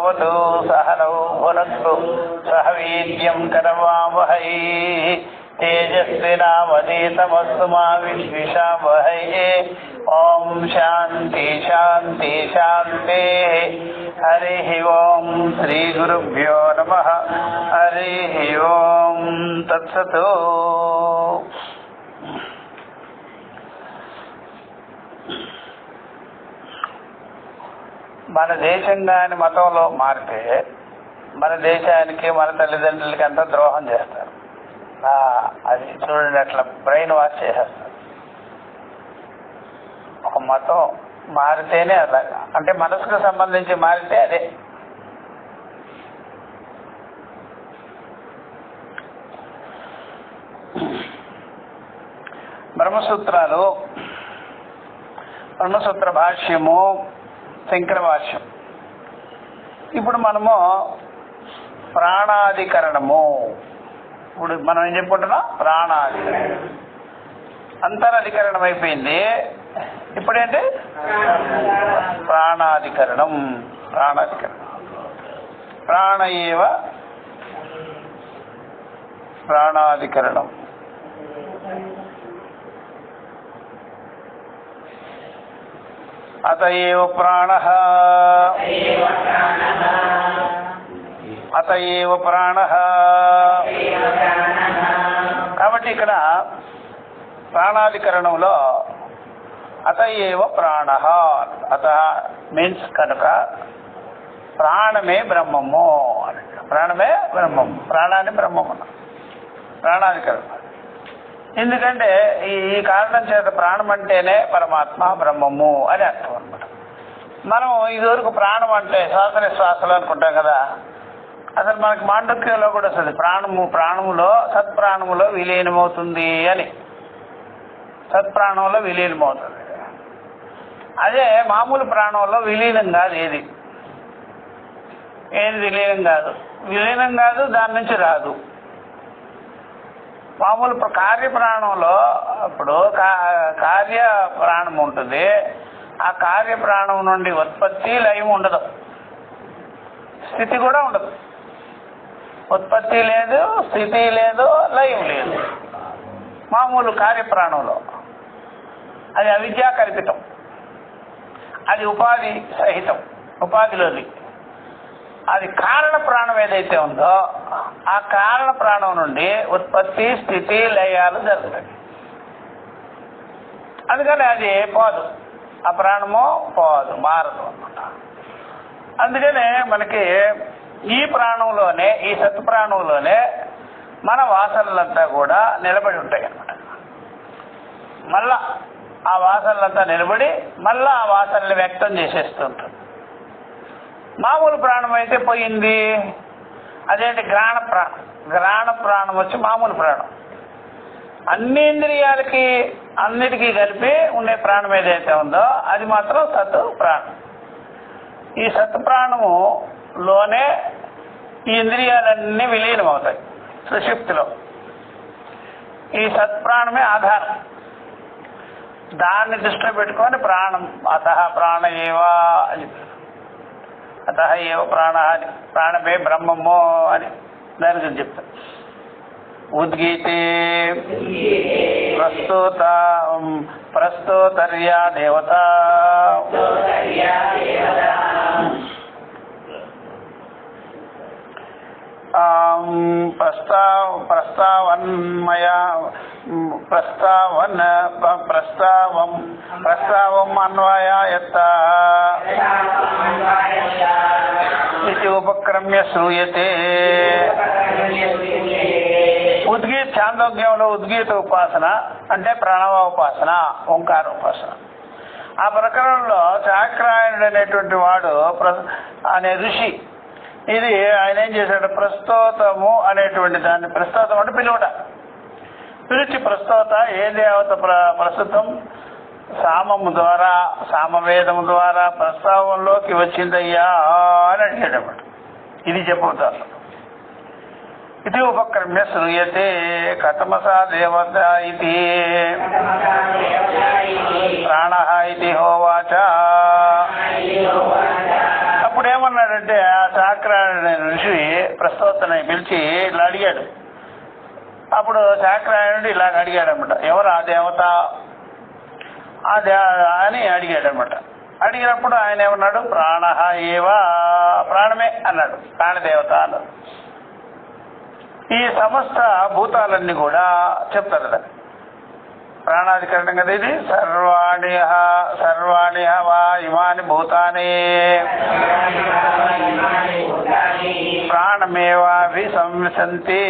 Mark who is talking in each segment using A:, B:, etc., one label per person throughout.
A: भवतु सहनौ भुनक्तु सह वीर्यं करवावहै तेजस्विनावधीतमस्तु मा विद्विषावहै। ओम शांति शांति शांति। हरि ओम श्री गुरुभ्यो नमः। हरि ओम तत्सत्। మన దేశంగాని మతంలో మారితే మన దేశానికి మన తల్లిదండ్రులకి అంతా ద్రోహం చేస్తారు. అది చూడండి, అట్లా బ్రెయిన్ వాష్ చేసేస్తారు. ఒక మతం మారితేనే అలాగా, అంటే మనసుకు సంబంధించి మారితే అదే. బ్రహ్మసూత్రాలు, బ్రహ్మసూత్ర భాష్యము, శంకర భాష్యం. ఇప్పుడు మనము ప్రాణాధికరణము, ఇప్పుడు మనం ఏం చెప్పుకుంటున్నాం? ప్రాణాధికరణం. అంతరధికరణం అయిపోయింది. ఇప్పుడేంటి? ప్రాణాధికరణం. ప్రాణాధికరణం ప్రాణయేవ ప్రాణాధికరణం. అతయేవ ప్రాణః అతయేవ ప్రాణః. కాబట్టి ఇక్కడ ప్రాణాధికరణంలో అతయేవ ప్రాణః, అత మీన్స్ కనుక ప్రాణమే బ్రహ్మము. ప్రాణమే బ్రహ్మము, ప్రాణాన్ని బ్రహ్మము, ప్రాణాధికరణం. ఎందుకంటే ఈ కారణం చేత ప్రాణం అంటేనే పరమాత్మ బ్రహ్మము అని అర్థం అనమాట. మనం ఇదివరకు ప్రాణం అంటే శ్వాస నిశ్వాసలు అనుకుంటాం కదా. అసలు మనకి మాండక్యంలో కూడా వస్తుంది ప్రాణములో సత్ప్రాణములో విలీనమవుతుంది అని. సత్ప్రాణంలో విలీనమవుతుంది. అదే మామూలు ప్రాణంలో విలీనం కాదు. ఏది విలీనం కాదు, విలీనం కాదు, దాని నుంచి రాదు. మామూలు కార్యప్రాణంలో ఇప్పుడు కార్య ప్రాణం ఉంటుంది. ఆ కార్యప్రాణం నుండి ఉత్పత్తి లయం ఉండదు, స్థితి కూడా ఉండదు. ఉత్పత్తి లేదు, స్థితి లేదు, లయం లేదు మామూలు కార్యప్రాణంలో. అది అవిద్యా కల్పితం, అది ఉపాధి సహితం, ఉపాధిలోది. అది కారణ ప్రాణం ఏదైతే ఉందో ఆ కారణ ప్రాణం నుండి ఉత్పత్తి స్థితి లయాలు జరుగుతాయి. అందుకని అది పోదు, ఆ ప్రాణము పోదు, మారదు అన్నమాట. అందుకనే మనకి ఈ ప్రాణంలోనే, ఈ సత్ప్రాణంలోనే మన వాసనలంతా కూడా నిలబడి ఉంటాయి అన్నమాట. మళ్ళా ఆ వాసనలంతా నిలబడి మళ్ళా ఆ వాసనలు వ్యక్తం చేసేస్తుంటుంది. మామూలు ప్రాణం అయితే పోయింది. అదేంటి? గ్రాణ ప్రాణం. గ్రాణ ప్రాణం వచ్చి మామూలు ప్రాణం. అన్ని ఇంద్రియాలకి అన్నిటికీ కలిపి ఉండే ప్రాణం ఏదైతే ఉందో అది మాత్రం సత్ ప్రాణం. ఈ సత్ ప్రాణములోనే ఈ ఇంద్రియాలన్నీ విలీనం అవుతాయి సుషుప్తిలో. ఈ సత్ప్రాణమే ఆధారం. దాన్ని దృష్టిలో పెట్టుకొని ప్రాణం అతః ప్రాణ ఏవా అని, అతః ఏవ ప్రాణ అని, ప్రాణమే బ్రహ్మము అని దాని గురించి చెప్తారు. ఉద్గీతే ప్రస్తోతర్యా దేవత ప్రస్తావం అన్వయాయత్త ఇది ఉపక్రమ్య శ్రూయతే. ఉద్గీత చాందోగ్యంలో ఉద్గీత ఉపాసన అంటే ప్రణవ ఉపాసన, ఓంకార ఉపాసన. ఆ ప్రకరణంలో చాక్రాయణుడు అనేటువంటి వాడు అనే ఋషి, ఇది ఆయన ఏం చేశాడు? ప్రస్తోతము అనేటువంటి దాన్ని, ప్రస్తోతం అంటే పిలువట, పిలిచి ప్రస్తోత ఏ దేవత ప్రస్తుతం సామము ద్వారా, సామవేదము ద్వారా ప్రస్తావంలోకి వచ్చిందయ్యా అని అడిగాడన్నమాట. ఇది చెబుతారు. ఇది ఉపక్రమ్య శ్రూయతే కథమసా దేవత ఇది ప్రాణ ఇది హోవాచ. అప్పుడేమన్నా ఏమన్నాడంటే ఆ శాక్రాయణ ఋషి ప్రస్తోత్తని పిలిచి ఇలా అడిగాడు. అప్పుడు శాక్రాయణుడు ఇలాగ అడిగాడు అనమాట, ఎవరు ఆ దేవత అని అడిగాడు అనమాట. అడిగినప్పుడు ఆయన ఏమన్నాడు, ప్రాణ ఏవా, ప్రాణమే అన్నాడు, ప్రాణదేవత అన్నాడు. ఈ సమస్త భూతాలన్నీ కూడా చెప్తారు కదా, ప్రాణాధికరణం కదా ఇది. సర్వాణి వా ఇమాని భూతాని ప్రాణమేవాభిసంవిశంతి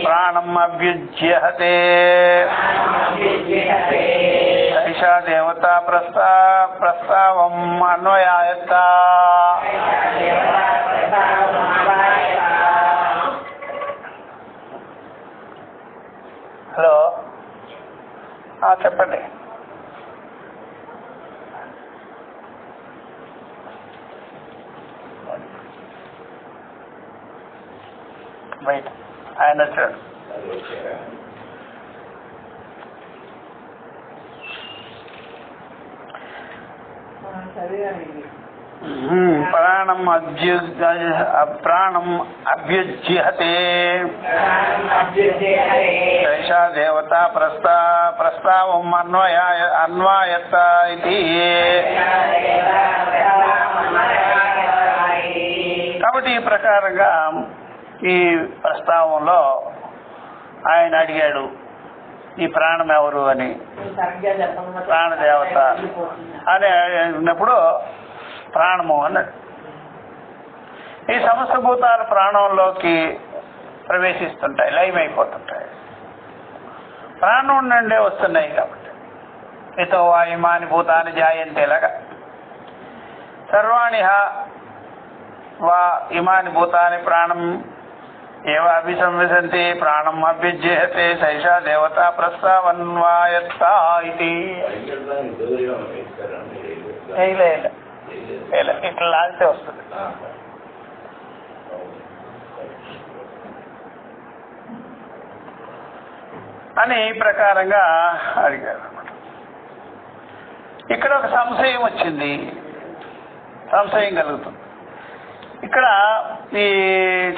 A: ప్రాణం అభ్యుజ్యహతే సైషా దేవత ప్రస్తావం అన్వయాయత. హలో, చెప్పండి. బయట ఆయన వచ్చాడు. ప్రాణం అభ్యుజ్యహతే సైషా దేవత ప్రస్తావం అన్వయత ఇది. కాబట్టి ఈ ప్రకారంగా ఈ ప్రస్తావంలో ఆయన అడిగాడు, ఈ ప్రాణం ఎవరు అని, ప్రాణదేవత అని అన్నప్పుడు ప్రాణము అన్నాడు. ఈ సమస్త భూతాలు ప్రాణంలోకి ప్రవేశిస్తుంటాయి, లయమైపోతుంటాయి, ప్రాణం నుండే వస్తున్నాయి. కాబట్టి ఇతో వాయుమాని భూతాన్ని జాయంతేలాగా సర్వాణి వా ఇమాని భూతాన్ని ప్రాణం ఏవ అభిసంవిశంతి ప్రాణం అభ్యుజ్యహతే సైషా దేవత ప్రస్తావన్వాయత్త ఇది. ఇట్లా లాగితే వస్తుంది. అని ఈ ప్రకారంగా అడిగారు. ఇక్కడ ఒక సంశయం వచ్చింది, సంశయం కలుగుతుంది. ఇక్కడ ఈ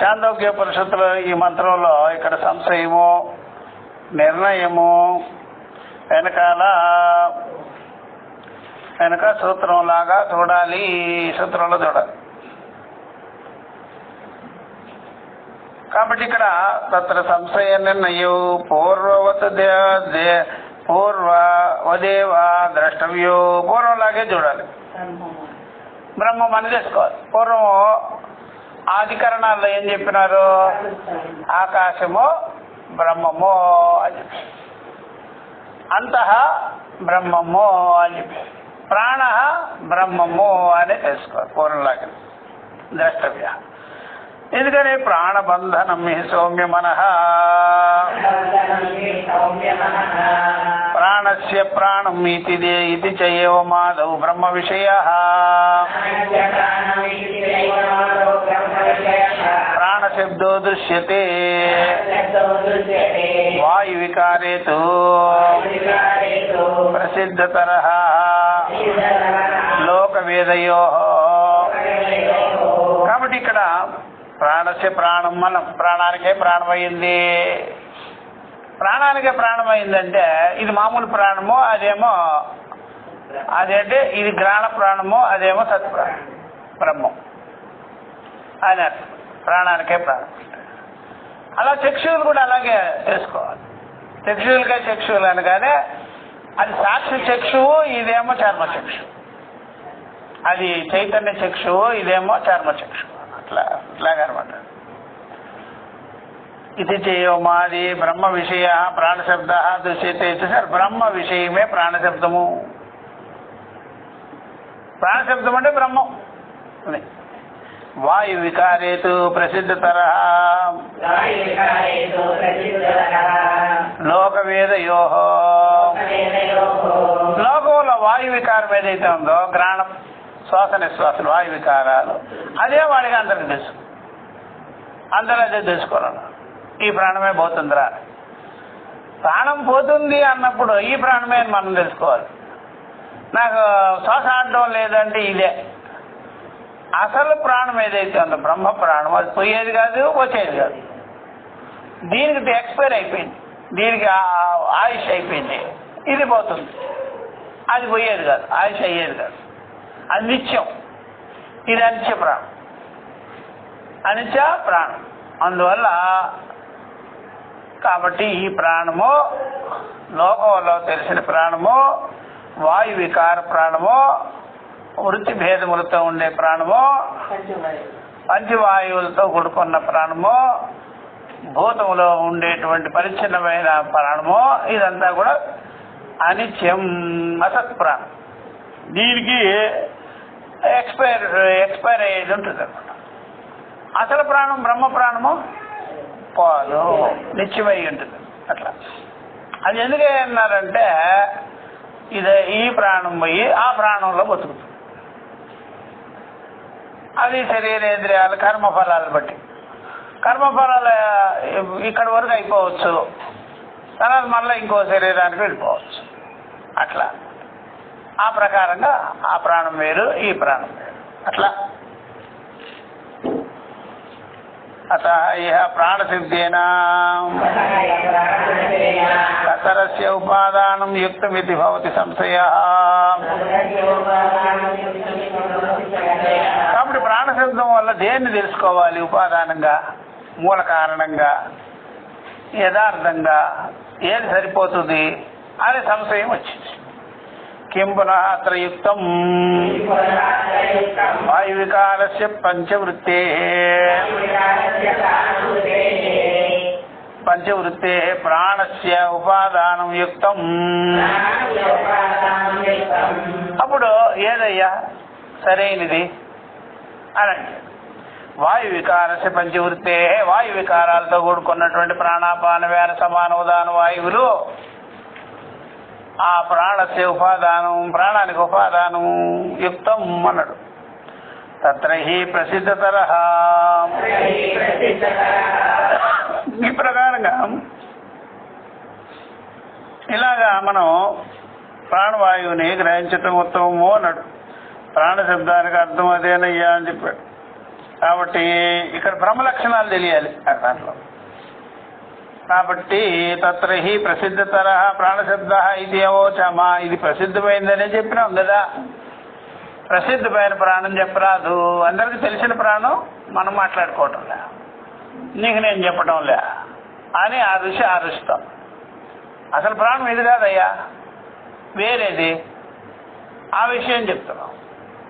A: చాందోగ్యోపనిషత్తులో ఈ మంత్రంలో ఇక్కడ సంశయము, నిర్ణయము, వెనక సూత్రం లాగా చూడాలి, సూత్రంలో చూడాలి. కాబట్టి ఇక్కడ తత్ర సంశయ నిర్ణయో పూర్వవదేవ ద్రష్టవ్యో, పూర్వంలాగే చూడాలి, బ్రహ్మం అని తెలుసుకోవాలి. పూర్వం ఆదికరణాల్లో ఏం చెప్పినారు, ఆకాశము బ్రహ్మము అని చెప్పి, అంతః బ్రహ్మము అని చెప్పి, ప్రాణ బ్రహ్మము అని తెలుసుకోవాలి పూర్వంలాగా ద్రష్టవ్య. ఎందుకని ప్రాణబంధనం హి సౌమ్య మనః, ప్రాణస్య ప్రాణం ఇది చైవ మాధవ్ బ్రహ్మ విషయః. ప్రాణశబ్దో దృశ్యతే వాయు వికారే తు ప్రసిద్ధతరః లోకవేదయోః. కాబట్టి ఇక్కడ ప్రాణస్య ప్రాణం, మనం ప్రాణానికే ప్రాణమైంది. ప్రాణానికే ప్రాణమైందంటే ఇది మామూలు ప్రాణము, అదేంటే ఇది గ్రాణ ప్రాణము, అదేమో సత్ప్రాణం బ్రహ్మం అని అర్థం. ప్రాణానికే ప్రాణం. అలా చక్షువులు కూడా అలాగే చేసుకోవాలి. చక్షువులకే చక్షువులు అనగానే అది సాక్షి చక్షువు, ఇదేమో చర్మ చక్షువు. అది చైతన్య చక్షువు, ఇదేమో చర్మ చక్షువు. అట్లాగనమాట. ఇది చేయమాది బ్రహ్మ విషయ ప్రాణశబ్ద దృశ్యతే. సార్ బ్రహ్మ విషయమే ప్రాణశబ్దము. ప్రాణశబ్దం అంటే బ్రహ్మం. వాయు వికారేతు ప్రసిద్ధతర లోకవేదయో. లోకంలో వాయు వికారం ఏదైతే ఉందో, గ్రాణం శ్వాస నిశ్వాసలు వాయు వికారాలు, అదే వాడికి అందరికి తెలుసు. అందరూ అదే తెలుసుకోవాలి, ఈ ప్రాణమే పోతుందిరా. ప్రాణం పోతుంది అన్నప్పుడు ఈ ప్రాణమే అని మనం తెలుసుకోవాలి. నాకు శ్వాస ఆడటం లేదంటే ఇదే. అసలు ప్రాణం ఏదైతే ఉందో బ్రహ్మ ప్రాణం, అది పోయేది కాదు, వచ్చేది కాదు. దీనికి ఎక్స్పైర్ అయిపోయింది, దీనికి ఆయుష్ అయిపోయింది, ఇది పోతుంది. అది పోయేది కాదు, ఆయుష్ అయ్యేది కాదు, అది నిత్యం. ఇది అనిత్య ప్రాణం, అనిత్య ప్రాణం. అందువల్ల కాబట్టి ఈ ప్రాణము లోకంలో తెలిసిన ప్రాణము, వాయు వికార ప్రాణము, వృత్తి భేదములతో ఉండే ప్రాణము, పంచవాయువులతో కూడుకున్న ప్రాణము, భూతములో ఉండేటువంటి పరిచ్ఛిన్నమైన ప్రాణము, ఇదంతా కూడా అనిత్యం, అసత్ ప్రాణం. దీనికి ఎక్స్పైర్ అయ్యేది ఉంటుంది అనమాట. అసలు ప్రాణం బ్రహ్మ ప్రాణము పోదు, నిత్యమై ఉంటుంది. అట్లా అది ఎందుకు అన్నారంటే ఈ ప్రాణం పోయి ఆ ప్రాణంలో బతుకుతుంది. అది శరీరేంద్రియాలు కర్మఫలాలు బట్టి, కర్మఫలాలు ఇక్కడి వరకు అయిపోవచ్చు, తర్వాత మళ్ళీ ఇంకో శరీరానికి వెళ్ళిపోవచ్చు. అట్లా ఆ ప్రకారంగా ఆ ప్రాణం వేరు, ఈ ప్రాణం వేరు. అట్లా అత ఇహ ప్రాణసిద్ధేనా కతరస్య ఉపాదానం యుక్తమితి భవతి సంశయః. కాబట్టి ప్రాణశబ్దం వల్ల దేన్ని తెలుసుకోవాలి? ఉపాదానంగా, మూల కారణంగా, యథార్థంగా ఏది సరిపోతుంది అనే సంశయం వచ్చింది. కిం పునః అత్ర యుక్తం వాయు వికారస్య పంచవృత్తే ప్రాణస్య ఉపాదానం యుక్తం. అప్పుడు ఏదయ్యా సరైనది అనండి. వాయు వికారస్య పంచవృత్తే, వాయు వికారాలతో కూడుకున్నటువంటి ప్రాణాపాన వ్యాన సమాన ఉదాన వాయువులు ఆ ప్రాణస్య ఉపాదానం, ప్రాణానికి ఉపాదానం యుక్తం అన్నాడు. తత్ర హి ప్రసిద్ధతరః. ఈ ప్రకారంగా ఇలాగా మనం ప్రాణవాయువుని గ్రహించటం ఉత్తమము అన్నాడు. ప్రాణశబ్దానికి అర్థం అదేనయ్యా అని చెప్పాడు. కాబట్టి ఇక్కడ బ్రహ్మ లక్షణాలు తెలియాలి దాంట్లో. కాబట్టి తత్ర హి ప్రసిద్ధతర ప్రాణశబ్ద ఇది అవోచమా, ఇది ప్రసిద్ధమైందనే చెప్పినాం కదా. ప్రసిద్ధమైన ప్రాణం చెప్పరాదు, అందరికి తెలిసిన ప్రాణం మనం మాట్లాడుకోవటంలే, నీకు నేను చెప్పటంలే అని ఆ ఋషి ఆరుస్తాం. అసలు ప్రాణం ఇది కాదయ్యా, వేరేది, ఆ విషయం చెప్తున్నాం.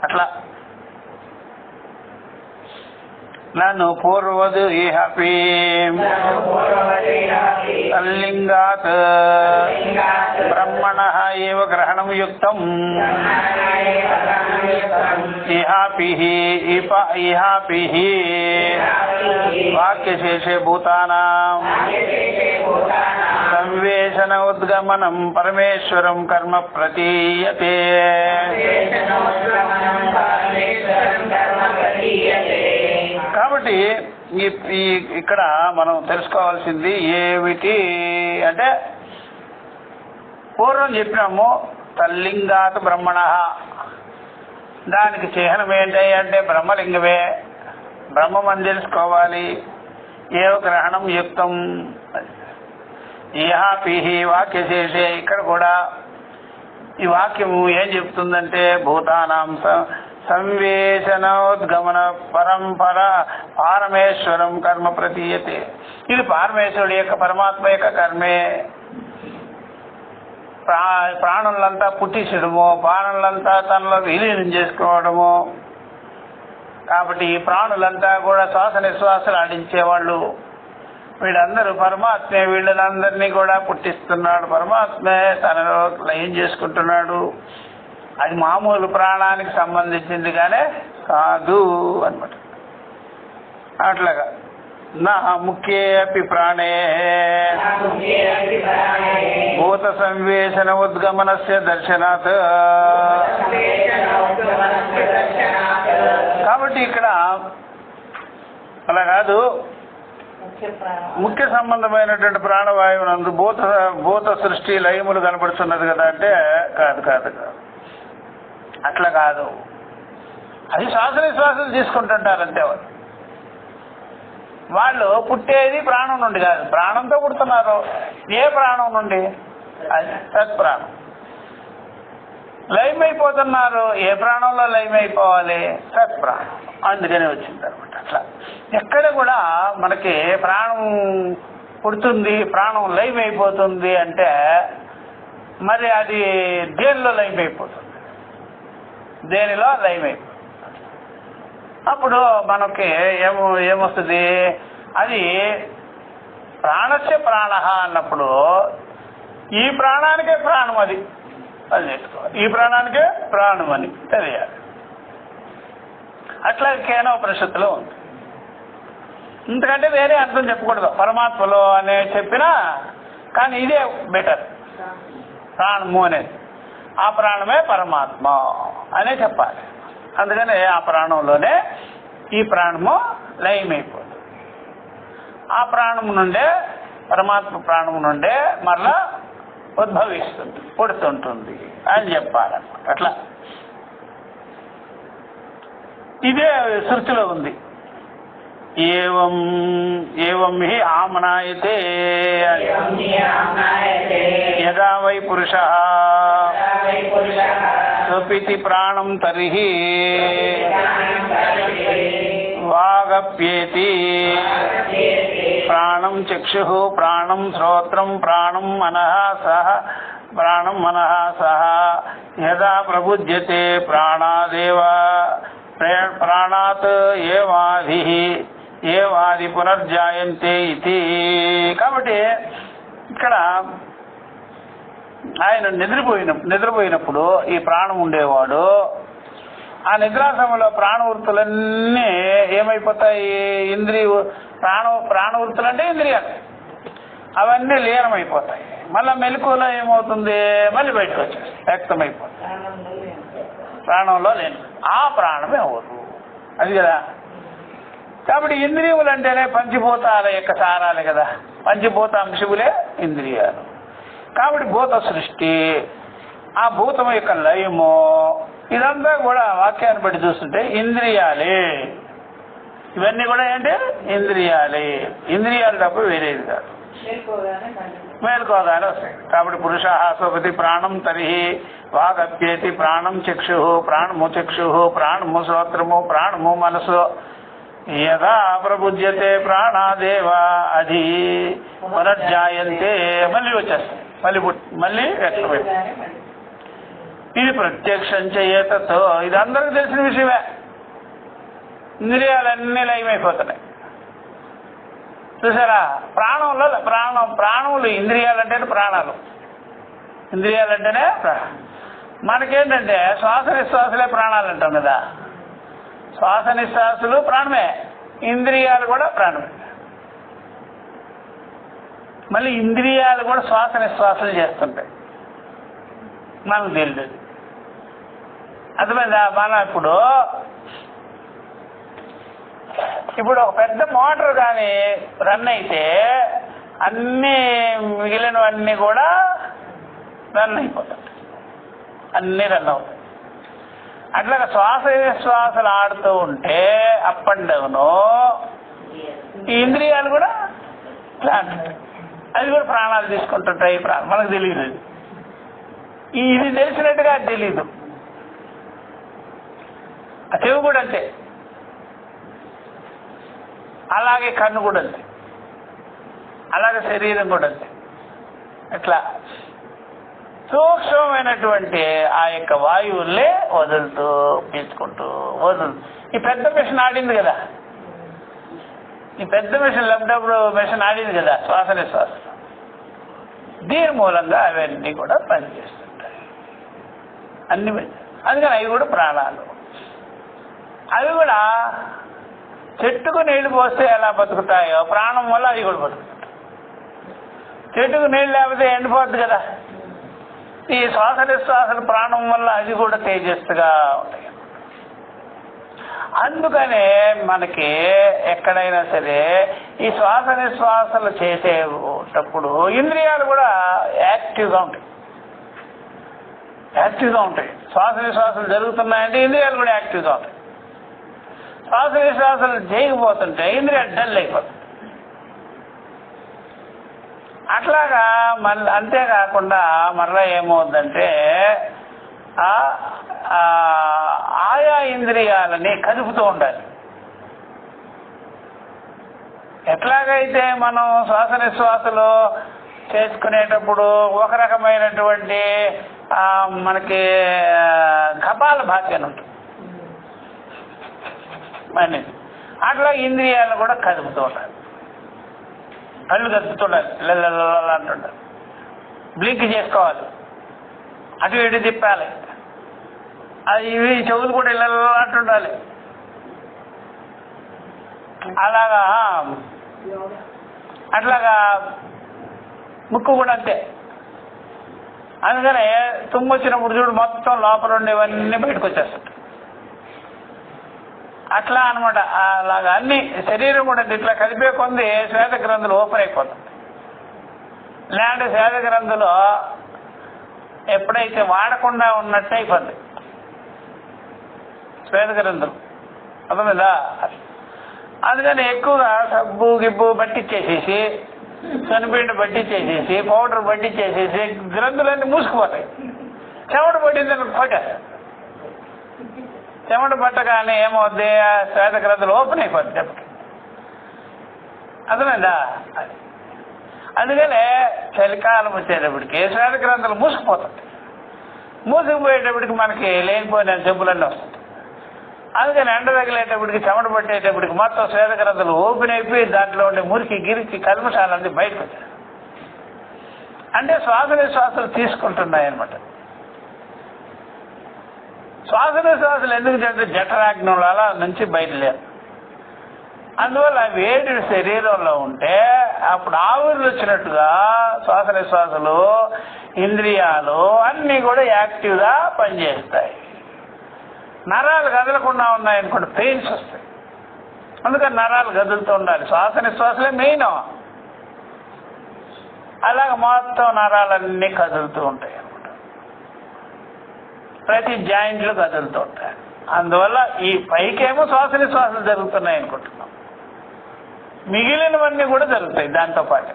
A: అట్లా నన్ను పూర్వదు ఇహపి తల్లింగాత్ బ్రహ్మణః ఏవ గ్రహణం యుక్తం ఇహాపి వాక్యశేషే భూతానాం సంవేశన ఉద్గమనం పరమేశ్వరం కర్మ ప్రతీయతే. కాబట్టి ఇక్కడ మనం తెలుసుకోవాల్సింది ఏమిటి అంటే, పూర్వం చెప్పినాము తల్లింగాత్ బ్రహ్మణ, దానికి చిహ్నం ఏంటి అంటే బ్రహ్మలింగమే, బ్రహ్మమని తెలుసుకోవాలి. ఏవ గ్రహణం యుక్తం ఇహాపిహి వాక్యశేషే. ఇక్కడ కూడా ఈ వాక్యము ఏం చెప్తుందంటే భూతానాం సంవేశనోద్గమన పరంపర పారమేశ్వరం కర్మ ప్రతీయతే. ఇది పారమేశ్వరుడి యొక్క, పరమాత్మ యొక్క కర్మే. ప్రాణులంతా పుట్టించడము, ప్రాణులంతా తనలో విలీనం చేసుకోవడము. కాబట్టి ఈ ప్రాణులంతా కూడా శ్వాస నిశ్వాసాలు ఆడించేవాళ్ళు, వీళ్ళందరూ పరమాత్మే. వీళ్ళందరినీ కూడా పుట్టిస్తున్నాడు పరమాత్మే, తనలో లయం చేసుకుంటున్నాడు. అది మామూలు ప్రాణానికి సంబంధించింది కానీ కాదు అన్నమాట. అట్లాగా నా ముఖ్యే అపి ప్రాణే భూత సంవేశన ఉద్గమనస్య దర్శనాత్. కాబట్టి ఇక్కడ అలా కాదు, ముఖ్య సంబంధమైనటువంటి ప్రాణవాయువునందు భూత సృష్టి లయములు కనబడుతున్నది కదా అంటే కాదు కాదు కాదు. అట్లా కాదు, అది శ్వాస నిశ్వాసాలు తీసుకుంటుంటారు అంతే. వాళ్ళు పుట్టేది ప్రాణం నుండి కాదు, ప్రాణంతో పుడుతున్నారు. ఏ ప్రాణం నుండి? అది సత్ప్రాణం. లయమైపోతున్నారు, ఏ ప్రాణంలో లయమైపోవాలి? సత్ప్రాణం. అందుకనే వచ్చింది అనమాట. అట్లా ఎక్కడ కూడా మనకి ప్రాణం పుడుతుంది, ప్రాణం లయమైపోతుంది అంటే మరి అది దేనిలో లయమైపోతుంది? దేనిలో లయమైపోతుంది. అప్పుడు మనకి ఏమొస్తుంది? అది ప్రాణస్య ప్రాణ అన్నప్పుడు ఈ ప్రాణానికే ప్రాణం, అది నేర్చుకోవాలి. ఈ ప్రాణానికే ప్రాణం అని తెలియాలి. అట్లా కేనోపనిషత్తులో ఉంది. ఎందుకంటే వేరే అర్థం చెప్పకూడదు పరమాత్మలో అనే చెప్పినా, కానీ ఇదే బెటర్. ప్రాణము అనేది ఆ ప్రాణమే పరమాత్మ అనే చెప్పాలి. అందుకని ఆ ప్రాణంలోనే ఈ ప్రాణము లయమైపోతుంది. ఆ ప్రాణము నుండే, పరమాత్మ ప్రాణము నుండే మరలా ఉద్భవిస్తుంది, పుడుతుంటుంది అని చెప్పాలన్నమాట. అట్లా ఇదే శృతిలో ఉంది. ఏవం హి ఆమనాయతే యదా వై పురుషః స్వపితి ప్రాణం తర్హి వాగప్యేతి ప్రాణం చక్షుః ప్రాణం శ్రోత్రం ప్రాణం మనః సహ యదా ప్రబుధ్యతే ప్రాణాదేవ ప్రాణాత్ ఏవాది పునర్జాయంతే ఇది. కాబట్టి ఇక్కడ ఆయన నిద్రపోయినప్పుడు ఈ ప్రాణం ఉండేవాడు. ఆ నిద్రా సమయంలో ప్రాణవృత్తులన్నీ ఏమైపోతాయి? ప్రాణవృత్తులు అంటే ఇంద్రియాలు, అవన్నీ లీనమైపోతాయి. మళ్ళీ మెలకువలో ఏమవుతుంది? మళ్ళీ బయటకు వచ్చేస్తాయి, వ్యక్తమైపోతాయి. ప్రాణంలో లేని ఆ ప్రాణమే అవ్వదు, అది కదా. కాబట్టి ఇంద్రియములు అంటేనే పంచభూతాల యొక్క సారాలే కదా, పంచభూత అంశములే ఇంద్రియాలు. కాబట్టి భూత సృష్టి, ఆ భూతం యొక్క లయము, ఇదంతా కూడా వాక్యాన్ని బట్టి చూస్తుంటే ఇంద్రియాలే. ఇవన్నీ కూడా ఏంటి? ఇంద్రియాలే. ఇంద్రియాలు తప్ప వేరేది కాదు, మేల్కోగానే వస్తాయి. కాబట్టి పురుషః స్వపతి ప్రాణం తర్హి వాగప్యేతి ప్రాణం చక్షుః ప్రాణము చక్షుః ప్రాణము శ్రోత్రము ప్రాణము మనసు యదా ప్రబుధ్యతే ప్రాణాదేవ అది పునర్జాయంతే, మళ్ళీ వచ్చేస్తాయి, మళ్ళీ వ్యక్తమైపోతాయి. ఇది ప్రత్యక్షం చేతతో, ఇది అందరికీ తెలిసిన విషయమే. ఇంద్రియాలన్నీ లయమైపోతున్నాయి చూసారా. ప్రాణంలో ప్రాణములు, ఇంద్రియాలంటేనే ప్రాణాలు, ఇంద్రియాలంటేనే మనకేంటంటే శ్వాస నిశ్వాసలే ప్రాణాలు అంటాం కదా. శ్వాస నిశ్వాసులు ప్రాణమే, ఇంద్రియాలు కూడా ప్రాణమే. మళ్ళీ ఇంద్రియాలు కూడా శ్వాస నిశ్వాసాలు చేస్తుంటాయి, మనకు తెలియదు. అర్థమైందా? మనం ఇప్పుడు ఒక పెద్ద మోటార్ కానీ రన్ అయితే అన్ని మిగిలినవన్నీ కూడా రన్ అయిపోతాయి, అన్నీ రన్ అవుతాయి. అట్లా శ్వాస నిశ్వాసాలు ఆడుతూ ఉంటే అప్ అండ్ డౌన్, ఈ ఇంద్రియాలు కూడా ప్లాంట్ ఉంటాయి, అది కూడా ప్రాణాలు తీసుకుంటుంటాయి. మనకు తెలియదు, ఇది తెలిసినట్టుగా అది తెలీదు. ఆ చెవి కూడా అంతే, అలాగే కన్ను కూడా అంతే, అలాగే శరీరం కూడా అంతే. ఇట్లా సూక్ష్మమైనటువంటి ఆ యొక్క వాయువులే వదులుతూ పీల్చుకుంటూ వదులుతూ. ఈ పెద్ద మిషన్ ఆడింది కదా, ఈ పెద్ద మిషన్ ల్యాప్టాప్ మిషన్ ఆడింది కదా శ్వాస నిశ్వాసం, దీని మూలంగా అవన్నీ కూడా పనిచేస్తుంటాయి అన్ని. అందుకని అవి కూడా ప్రాణాలు. అవి కూడా చెట్టుకు నీళ్లు పోస్తే ఎలా బతుకుతాయో ప్రాణం వల్ల అవి కూడా బతుకుతాయి. చెట్టుకు నీళ్ళు లేకపోతే ఎండిపోద్ది కదా. ఈ శ్వాస నిశ్వాసల ప్రాణం వల్ల అది కూడా తేజస్సుగా ఉంటాయి. అందుకనే మనకి ఎక్కడైనా సరే ఈ శ్వాస నిశ్వాసాలు చేసేటప్పుడు ఇంద్రియాలు కూడా యాక్టివ్గా ఉంటాయి. శ్వాస విశ్వాసాలు జరుగుతున్నాయంటే ఇంద్రియాలు కూడా యాక్టివ్గా ఉంటాయి. శ్వాస విశ్వాసాలు చేయకపోతుంటే ఇంద్రియాలు డల్ అయిపోతుంది. అట్లాగా మళ్ళీ అంతేకాకుండా మరలా ఏమవుతుందంటే ఆయా ఇంద్రియాలని కదుపుతూ ఉండాలి. ఎట్లాగైతే మనం శ్వాస నిశ్వాసలు చేసుకునేటప్పుడు ఒక రకమైనటువంటి మనకి కపాల భాగ్యం ఉంటుంది అని, అట్లా ఇంద్రియాలను కూడా కదుపుతూ ఉండాలి. కళ్ళు కదుపుతుండాలి, లల్ల అంటుండాలి, బ్లింక్ చేసుకోవాలి, అటు ఇటు తిప్పాలి, అది ఇవి చెవులు కూడా ఇలా అంటుండాలి. అట్లాగా ముక్కు కూడా అంతే. అందుకనే తుమ్ము వచ్చినప్పుడు చూడు మొత్తం లోపల ఉండేవన్నీ బయటకు వచ్చేస్తాయి. అట్లా అనమాట. అలాగా అన్ని శరీరం కూడా ఇట్లా కదిపే కొంది శ్వేత గ్రంథులు ఓపెన్ అయిపోతుంది. ఇలాంటి శ్వేత గ్రంథులు ఎప్పుడైతే వాడకుండా ఉన్నట్టు అయిపోతుంది శ్వేత గ్రంథులు, అర్థమైందా? అందుకని ఎక్కువగా సబ్బు గిబ్బు బట్టిచ్చేసేసి, శనపిండి బట్టిచ్చేసేసి, పౌడర్ బట్టిచ్చేసేసి గ్రంథులన్నీ మూసుకుపోతాయి. చెమట పట్టిందని పట్టేస్తారు. చెమట పట్టగానే ఏమవుద్ది, శ్వేత గ్రంథులు ఓపెన్ అయిపోతుంది దెబ్బకి, అర్థమైందా? అందుకనే చలికాలం వచ్చేటప్పటికి శ్వేత గ్రంథులు మూసుకుపోతుంది. మూసుకుపోయేటప్పటికి మనకి లేనిపోయిన జబ్బులన్నీ వస్తాయి. అందుకని ఎండ తగిలేటప్పటికి చెమట పట్టేటప్పటికి మొత్తం శ్వేత గ్రంథులు ఓపెన్ అయిపోయి దాంట్లో ఉండే మురికి గిరికి కల్మషాలన్నీ బయటకు వచ్చాయి. అంటే శ్వాస నిశ్వాసాలు తీసుకుంటున్నాయన్నమాట. శ్వాస నిశ్వాసాలు ఎందుకు చేస్తే జఠరాగ్నంలో అలా నుంచి బయటలేరు. అందువల్ల వేడి శరీరంలో ఉంటే అప్పుడు ఆవిర్లు వచ్చినట్టుగా శ్వాస నిశ్వాసాలు ఇంద్రియాలు అన్నీ కూడా యాక్టివ్గా పనిచేస్తాయి. నరాలు కదలకుండా ఉన్నాయనుకోండి పెయిన్స్ వస్తాయి. అందుకని నరాలు కదులుతూ ఉండాలి. శ్వాస నిశ్వాసలే మెయిన్. అలాగ మొత్తం నరాలన్నీ కదులుతూ ఉంటాయి అనమాట. ప్రతి జాయింట్లు కదులుతూ ఉంటాయి. అందువల్ల ఈ పైకేమో శ్వాస నిశ్వాసాలు జరుగుతున్నాయి అనుకుంటున్నాం, మిగిలినవన్నీ కూడా జరుగుతాయి దాంతోపాటు,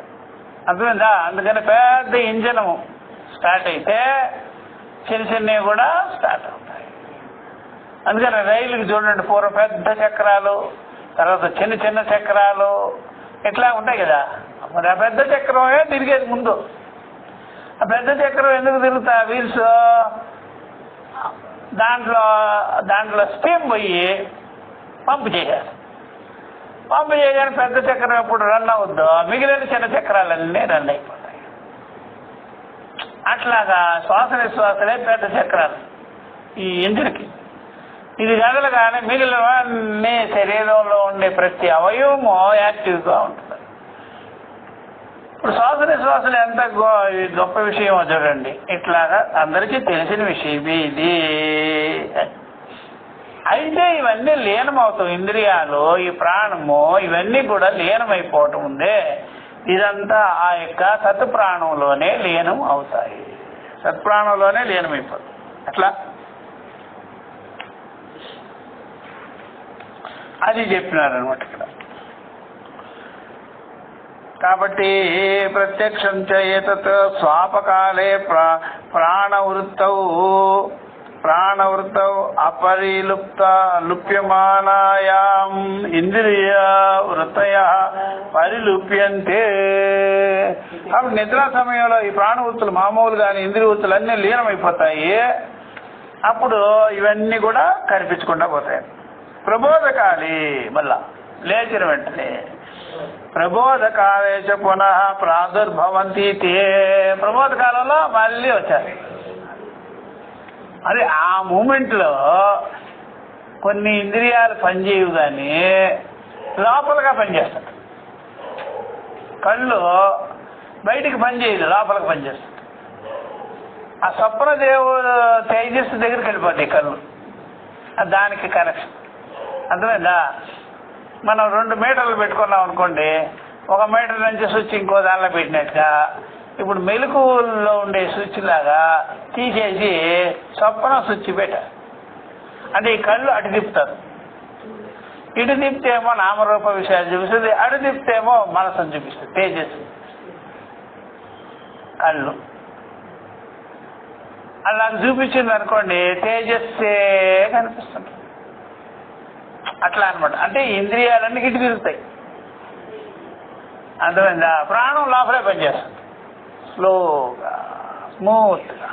A: అర్థమైందా? అందుకని పెద్ద ఇంజనం స్టార్ట్ అయితే చిన్న చిన్నవి కూడా స్టార్ట్ అవుతాయి. అందుకని రైలుకి చూడండి, పూర్వం పెద్ద చక్రాలు, తర్వాత చిన్న చిన్న చక్రాలు ఇట్లా ఉంటాయి కదా. మరి ఆ పెద్ద చక్రమే తిరిగేది ముందు. ఆ పెద్ద చక్రం ఎందుకు తిరుగుతా, వీల్స్ దాంట్లో స్టీమ్ పోయి పంపు చేయాలి. పంపు చేయగానే పెద్ద చక్రం ఎప్పుడు రన్ అవుద్దో మిగిలిన చిన్న చక్రాలన్నీ రన్ అయిపోతాయి. అట్లాగా శ్వాస నిశ్వాసలే పెద్ద చక్రాలు ఈ ఇంజిన్కి. ఇది కదలగానే మిగిలినవన్నీ శరీరంలో ఉండే ప్రతి అవయవము యాక్టివ్గా ఉంటుంది. ఇప్పుడు శ్వాస నిశ్వాసాలు ఎంత గొప్ప విషయమో చూడండి. ఇట్లాగా అందరికీ తెలిసిన విషయమే ఇది. అయితే ఇవన్నీ లీనమవుతాం, ఇంద్రియాలు, ఈ ప్రాణము, ఇవన్నీ కూడా లీనమైపోవటం ఉందే. ఇదంతా ఆ యొక్క సత్ప్రాణంలోనే లీనం అవుతాయి. సత్ప్రాణంలోనే లీనమైపోతాయి. అట్లా అది చెప్పినారనమాట ఇక్కడ. కాబట్టి ప్రత్యక్షం చేతత్ స్వాపకాలే ప్రాణవృత్తౌ లుప్యమానాయాం ఇంద్రియ వృత్తయ పరిలుప్యంతే. కాబట్టి నిద్రా సమయంలో ఈ ప్రాణవృత్తులు మామూలుగానే ఇంద్రియ వృత్తులు అన్నీ లీనమైపోతాయి. అప్పుడు ఇవన్నీ కూడా కనిపించకుండా పోతాయి. ప్రబోధకాలి, మళ్ళా లేచిన వెంటనే ప్రబోధకాలేచ పునః ప్రాదుర్భవంతి. ప్రబోధ కాలంలో మళ్ళీ వచ్చారు. అది ఆ మూమెంట్లో కొన్ని ఇంద్రియాలు పనిచేయవు కానీ లోపలగా పనిచేస్తాయి. కళ్ళు బయటికి పనిచేయదు, లోపలికి పనిచేస్తుంది. ఆ స్వప్నదేవుడు తేజస్సు దగ్గరికి వెళ్ళిపోతాయి కళ్ళు, దానికి కనెక్షన్. అర్థమైందా? మనం 2 మీటర్లు పెట్టుకున్నాం అనుకోండి, 1 మీటర్ నుంచి స్విచ్ ఇంకో దానిలో పెట్టినట్టుగా ఇప్పుడు మెలకువల్లో ఉండే స్విచ్ లాగా తీసేసి స్వప్న స్విచ్ పెట్టారు. అంటే ఈ కళ్ళు అటు తిప్పుతారు. ఇటు తిప్పితేమో నామరూప విషయాలు చూపిస్తుంది, అటు తిప్పితేమో మనసును చూపిస్తుంది. తేజస్సు కళ్ళు అలా చూపించింది అనుకోండి, తేజస్సే కనిపిస్తుంది. అట్లా అనమాట. అంటే ఇంద్రియాలన్నీ ఇటు తిరుగుతాయి. అర్థమైందా? ప్రాణం లోపలే పనిచేస్తుంది, స్లోగా స్మూత్గా.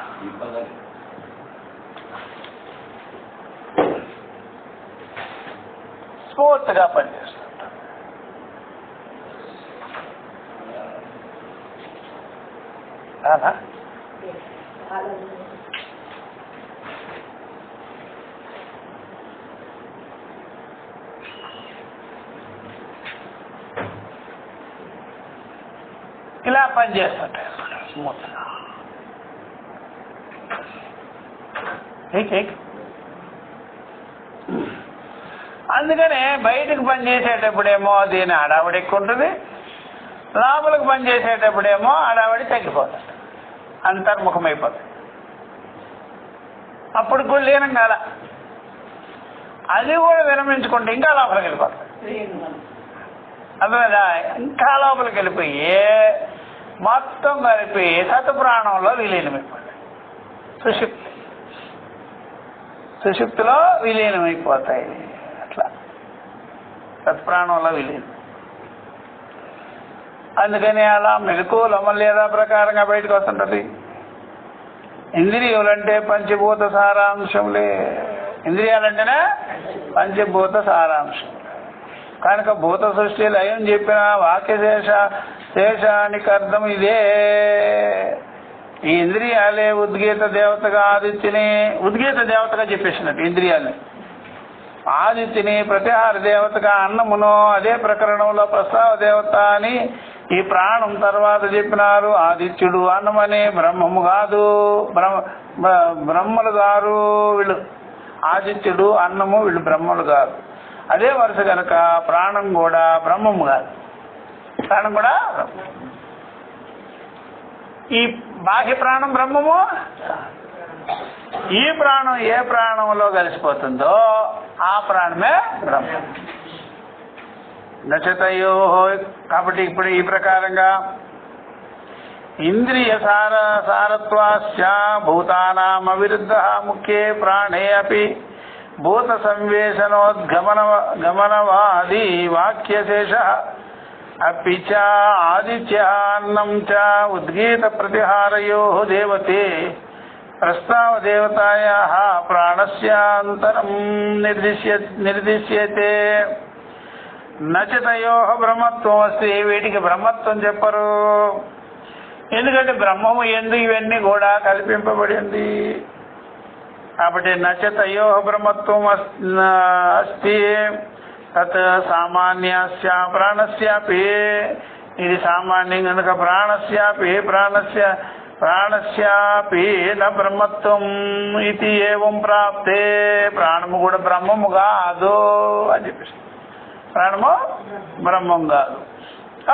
A: స్మూత్గా పనిచేస్తుంది. ఇలా పనిచేస్తుంటాయి స్మూత్గా. అందుకనే బయటకు పనిచేసేటప్పుడేమో దీని హడావడి ఎక్కువ ఉంటుంది, లోపలికి పనిచేసేటప్పుడేమో హడావడి తగ్గిపోతుంది, అంతర్ముఖమైపోతుంది. అప్పుడు కూడా లీనం కాల, అది కూడా విరమించుకుంటే ఇంకా లోపలికి వెళ్ళిపోతుంది. అర్థమైందా? ఇంకా లోపలికి వెళ్ళిపోయి మొత్తం కలిపి సతప్రాణంలో విలీనమైపోతాయి. సుషుప్తిలో విలీనమైపోతాయి. అట్లా సత్ప్రాణంలో విలీనం. అందుకని అలా మెలకువలు మళ్ళీ యథా ప్రకారంగా బయటకు వస్తుంటది. ఇంద్రియులంటే పంచభూత సారాంశంలే. ఇంద్రియాలంటేనే పంచభూత సారాంశం కనుక భూత సృష్టి లయం చెప్పిన శేషానికి అర్థం ఇదే. ఈ ఇంద్రియాలే ఉద్గీత దేవతగా ఆదిత్యని, ఉద్గీత దేవతగా చెప్పేసినట్టు ఇంద్రియాలని, ఆదిత్యని ప్రతిహార దేవతగా అన్నమును, అదే ప్రకరణంలో ప్రస్తావ దేవత అని ఈ ప్రాణం తర్వాత చెప్పినారు. ఆదిత్యుడు అన్నమని బ్రహ్మము కాదు, బ్రహ్మలు గారు వీళ్ళు. ఆదిత్యుడు అన్నము వీళ్ళు బ్రహ్మలు కాదు. అదే వరుస కనుక ప్రాణం కూడా బ్రహ్మము కాదు, ప్రాణం కూడా ఈ బాహ్య ప్రాణం బ్రహ్మము. ఈ ప్రాణం ఏ ప్రాణంలో కలిసిపోతుందో ఆ ప్రాణమే బ్రహ్మం. నచతయో. కాబట్టి ఇప్పుడు ఈ ప్రకారంగా ఇంద్రియ సారత్వాస్య భూతానాం అవిరుద్ధ ముఖ్యే ప్రాణే అపి భూత సంవేశనోద్గమనవాది వాక్యశేష అపి చ ఆదిత్యాన్నం చ ఉద్గీత ప్రతిహారయో దేవతే ప్రస్తావ దేవతాయాః ప్రాణస్యాంతరం నిర్దిశ్యతే. నచతయో బ్రహ్మత్వం అస్తి. వీటికి బ్రహ్మత్వం చెప్పరు, ఎందుకంటే బ్రహ్మము ఎందు ఇవన్నీ కూడా కల్పింపబడింది. కాబట్టి నచతయో బ్రహ్మత్వం అస్తి. తత్ సామాన్యస్య ప్రాణస్యాపి. ఇది సామాన్యం కనుక ప్రాణస్యాపి న బ్రహ్మత్వం ఇది ఏవం ప్రాప్తే. ప్రాణము కూడా బ్రహ్మము కాదు అని చెప్పేసి, ప్రాణము బ్రహ్మం కాదు.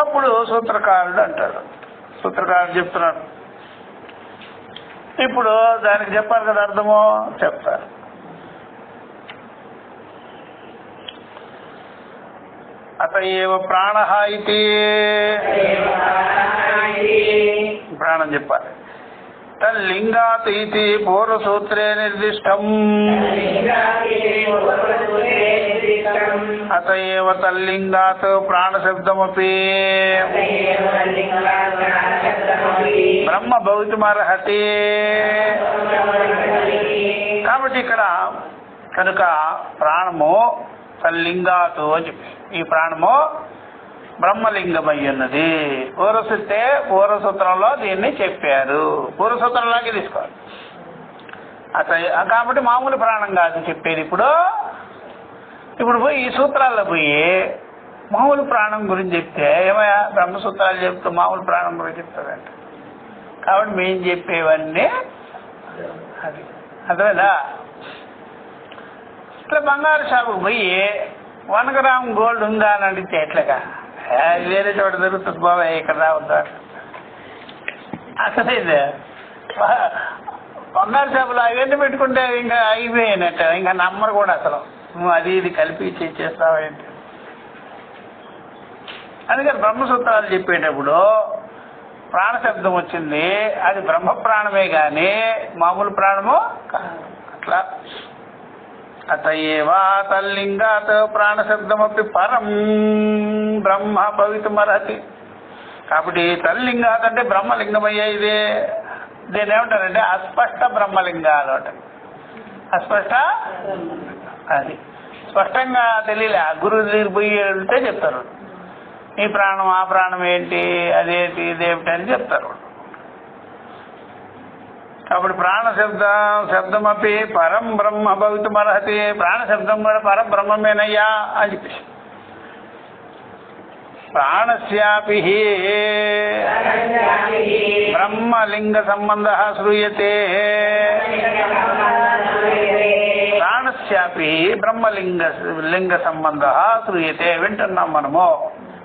A: అప్పుడు సూత్రకారుడు అంటాడు, సూత్రకారుడు చెప్తున్నాడు. ఇప్పుడు దానికి చెప్పాలి కదా అర్థమో, చెప్తారు. అతయేవ ప్రాణ ఇది. ప్రాణం చెప్పాలి. తల్లింగాత్ ఇది పూర్వసూత్రే నిర్దిష్టం. అతయేవ తల్లింగాత్ ప్రాణశబ్దమపి బ్రహ్మ భవితుమర్హతి. కాబట్టి ఇక్కడ కనుక ప్రాణము తల్లింగాతు అని చెప్పి, ఈ ప్రాణము బ్రహ్మలింగమై ఉన్నది. పూర్వసూత్రంలో దీన్ని చెప్పారు, పూర్వసూత్రంలోకి తీసుకోవాలి. కాబట్టి మామూలు ప్రాణం కాదు చెప్పేది. ఇప్పుడు పోయి ఈ సూత్రాల్లో పోయి మామూలు ప్రాణం గురించి చెప్తే ఏమయ్యా బ్రహ్మసూత్రాలు చెప్తూ మామూలు ప్రాణం గురించి చెప్తారంట. కాబట్టి మేము చెప్పేవన్నీ అది అదేనా. ఇట్లా బంగారు షాపుకు పోయి 1 గ్రామ్ గోల్డ్ ఉందా అని అడిగితే ఎట్లాగా, వేరే చోట దొరుకుతుంది బాబా, ఇక్కడ రావద్దా. అసలు ఇది బంగారు చేపలు అవన్నీ పెట్టుకుంటే ఇంకా అయిపోయినట్టు, ఇంకా నమ్మరు కూడా అసలు. నువ్వు అది ఇది కలిపి చేస్తావేంటి. అందుకని బ్రహ్మసూత్రాలు చెప్పేటప్పుడు ప్రాణశబ్దం వచ్చింది, అది బ్రహ్మ ప్రాణమే కానీ మామూలు ప్రాణము అట్లా. అతయేవా తల్లింగాత్ ప్రాణశబ్దమపి పరం బ్రహ్మ భవితుమర్హతి. కాబట్టి తల్లింగాత్ అంటే బ్రహ్మలింగమయ్యా. దీన్ని ఏమంటారంటే అస్పష్ట బ్రహ్మలింగాలు అంటారు. అస్పష్ట అది స్పష్టంగా తెలియలే, గురువు దగ్గర పోయి వెళ్తే చెప్తారు ఈ ప్రాణం ఆ ప్రాణం ఏంటి అదేంటి ఇదేమిటి అని చెప్తారు. కాబట్టి శబ్దమపి పరం బ్రహ్మ భవితుమర్హతి. ప్రాణశబ్దం కూడా పరబ్రహ్మమేనయ్యా అని చెప్పేసి. ప్రాణస్యాపి బ్రహ్మలింగ సంబంధ శ్రూయతే. ప్రాణస్యాపి బ్రహ్మలింగ సంబంధ శ్రూయతే. వింటున్నాం మనము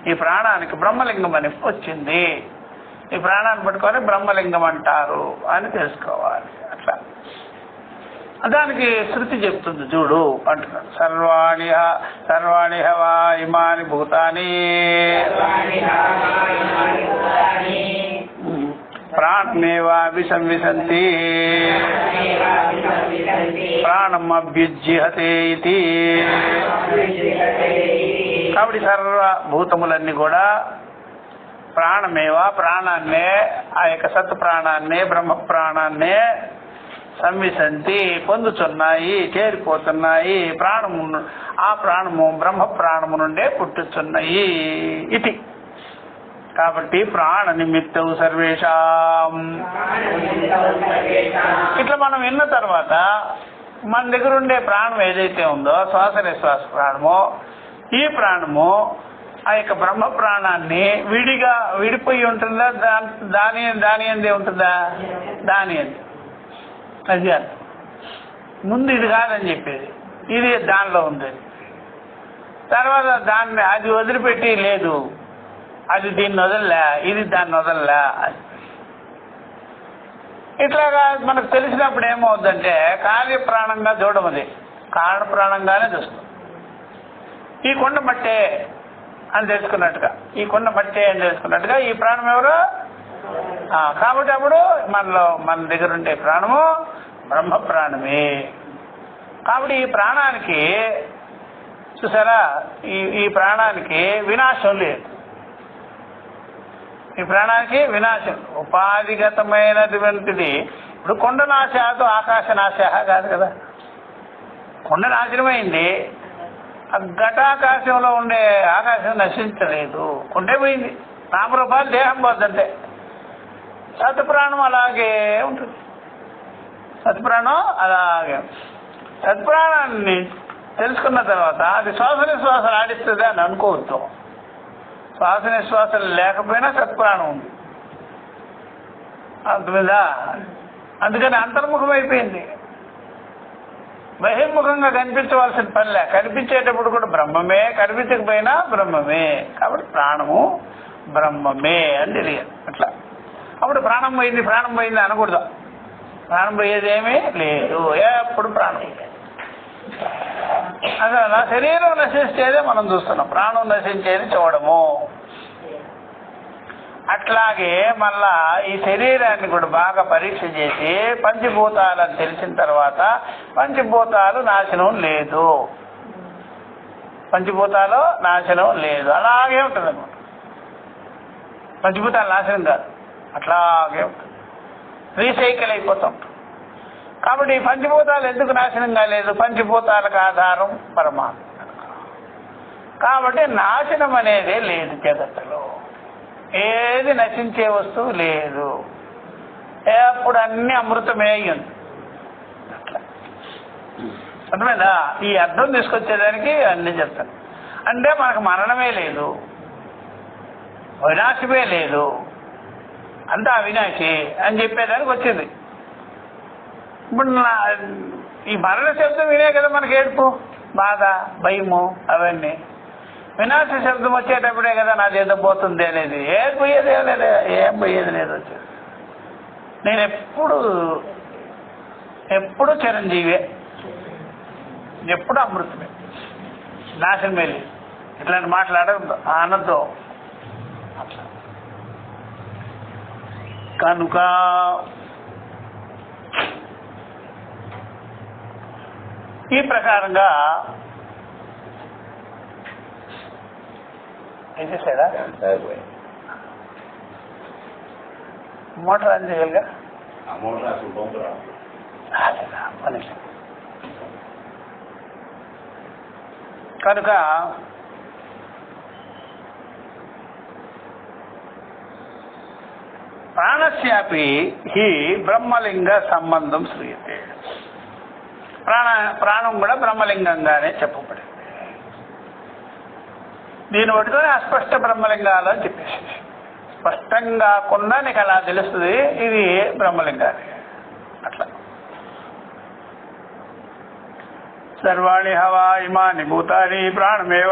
A: ఈ ప్రాణానికి బ్రహ్మలింగం అని వచ్చింది, ఈ ప్రాణాన్ని పట్టుకొని బ్రహ్మలింగం అంటారు అని తెలుసుకోవాలి. అట్లా దానికి శృతి చెప్తుంది చూడు అంటున్నాడు. సర్వాణి వా ఇమాని భూతాని ప్రాణమేవా విసంవిశంతి ప్రాణం అభ్యుజ్యహతే ఇది. కాబట్టి సర్వభూతములన్నీ కూడా ప్రాణమేవా ప్రాణాన్నే, ఆ యొక్క సత్ ప్రాణాన్నే బ్రహ్మ ప్రాణాన్నే సంవిశంతి పొందుతున్నాయి, చేరిపోతున్నాయి. ఆ ప్రాణము బ్రహ్మ ప్రాణము నుండే పుట్టుచున్నాయి ఇది. కాబట్టి ప్రాణ నిమిత్తం సర్వేషాం. ఇట్లా మనం విన్న తర్వాత మన దగ్గర ఉండే ప్రాణం ఏదైతే ఉందో శ్వాస నిశ్వాస ప్రాణము, ఈ ప్రాణము ఆ యొక్క బ్రహ్మ ప్రాణాన్ని విడిపోయి ఉంటుందా, దాని అందే ఉంటుందా, దాని అంది. అది కాదు, ముందు ఇది కాదని చెప్పేది, ఇది దానిలో ఉంది. తర్వాత దాన్ని అది వదిలిపెట్టి లేదు, అది దీన్ని వదలలే, ఇది దాన్ని వదలలే. ఇట్లాగా మనకు తెలిసినప్పుడు ఏమవుద్దంటే కార్యప్రాణంగా చూడడం, అది కారణ ప్రాణంగానే చూస్తాం. ఈ కొండ మట్టే అని తెలుసుకున్నట్టుగా, ఈ కొండ మట్టే అని తెలుసుకున్నట్టుగా ఈ ప్రాణం ఎవరు. కాబట్టి అప్పుడు మన దగ్గర ఉండే ప్రాణము బ్రహ్మ ప్రాణమే. కాబట్టి ఈ ప్రాణానికి చూసారా, ఈ ప్రాణానికి వినాశం లేదు. ఈ ప్రాణానికి వినాశం ఉపాధిగతమైనటువంటిది. ఇప్పుడు కొండ నాశాతో ఆకాశ నాశ కాదు కదా. కొండ నాశనమైంది, ఘటాకాశంలో ఉండే ఆకాశం నశించలేదు, కొండే పోయింది. నామరూపాలు దేహం పోద్దంటే. సత్ప్రాణం అలాగే ఉంటుంది, సత్ప్రాణం అలాగే. సత్ప్రాణాన్ని తెలుసుకున్న తర్వాత అది శ్వాస నిశ్వాసాలు ఆడిస్తుంది అని అనుకోవద్దు. శ్వాస నిశ్వాసాలు లేకపోయినా సత్ప్రాణం ఉంది, అర్థమైందా. అందుకని అంతర్ముఖం అయిపోయింది, బహిర్ముఖంగా కనిపించవలసిన పనిలే. కనిపించేటప్పుడు కూడా బ్రహ్మమే, కనిపించకపోయినా బ్రహ్మమే. కాబట్టి ప్రాణము బ్రహ్మమే అని తెలియదు. అట్లా అప్పుడు ప్రాణం పోయింది అనకూడదు. ప్రాణం పోయేదేమీ లేదు, ఎప్పుడు ప్రాణం. అసలు నా శరీరం నశించేదే మనం చూస్తున్నాం, ప్రాణం నశించేది చూడము. అట్లాగే మళ్ళా ఈ శరీరాన్ని కూడా బాగా పరీక్ష చేసి పంచభూతాలని తెలిసిన తర్వాత పంచభూతాలు నాశనం లేదు, పంచభూతాలు నాశనం లేదు, అలాగే ఉంటుంది అన్నమాట. పంచభూతాలు నాశనం కాదు, అట్లాగే ఉంటుంది, రీసైకిల్ అయిపోతాం. కాబట్టి ఈ పంచభూతాలు ఎందుకు నాశనం కాలేదు? పంచభూతాలకు ఆధారం పరమాత్మ. కాబట్టి నాశనం అనేదే లేదు జగత్తులో, ఏది నశించే వస్తువు లేదు, ఎప్పుడు అన్ని అమృతమే అయ్యింది. అట్లా అర్థమైందా? ఈ అర్థం తీసుకొచ్చేదానికి అన్ని చెప్తాను. అంటే మనకు మరణమే లేదు, వినాశమే లేదు, అంతా అవినాశి అని చెప్పేదానికి వచ్చింది. ఇప్పుడు ఈ మరణ శబ్దం వినే కదా మనకి ఏడుపు, బాధ, భయము అవన్నీ. వినాశ శబ్దం వచ్చేటప్పుడే కదా నాది ఏదో పోతుంది అనేది. ఏం పోయేది లేదు, ఏం పోయేది లేదు వచ్చేది. నేను ఎప్పుడు చిరంజీవే, ఎప్పుడు అమృతమే, నాశనమే లేదు. ఇట్లాంటి మాట్లాడద్దు, అనద్దు. కనుక ఈ ప్రకారంగా ఏం చేశాడా మోటార్ అని చేయగలిగా కనుక ప్రాణస్యాపి హి బ్రహ్మలింగ సంబంధం శ్రూయతే. ప్రాణం కూడా బ్రహ్మలింగంగానే చెప్పబడింది. దీని ఒకటితోనే అస్పష్ట బ్రహ్మలింగాలు అని చెప్పేసి, స్పష్టంగా కాకుండా నీకు అలా తెలుస్తుంది ఇది బ్రహ్మలింగాన్ని. అట్లా సర్వాణి హవా ఇమాని భూతాని ప్రాణమేవ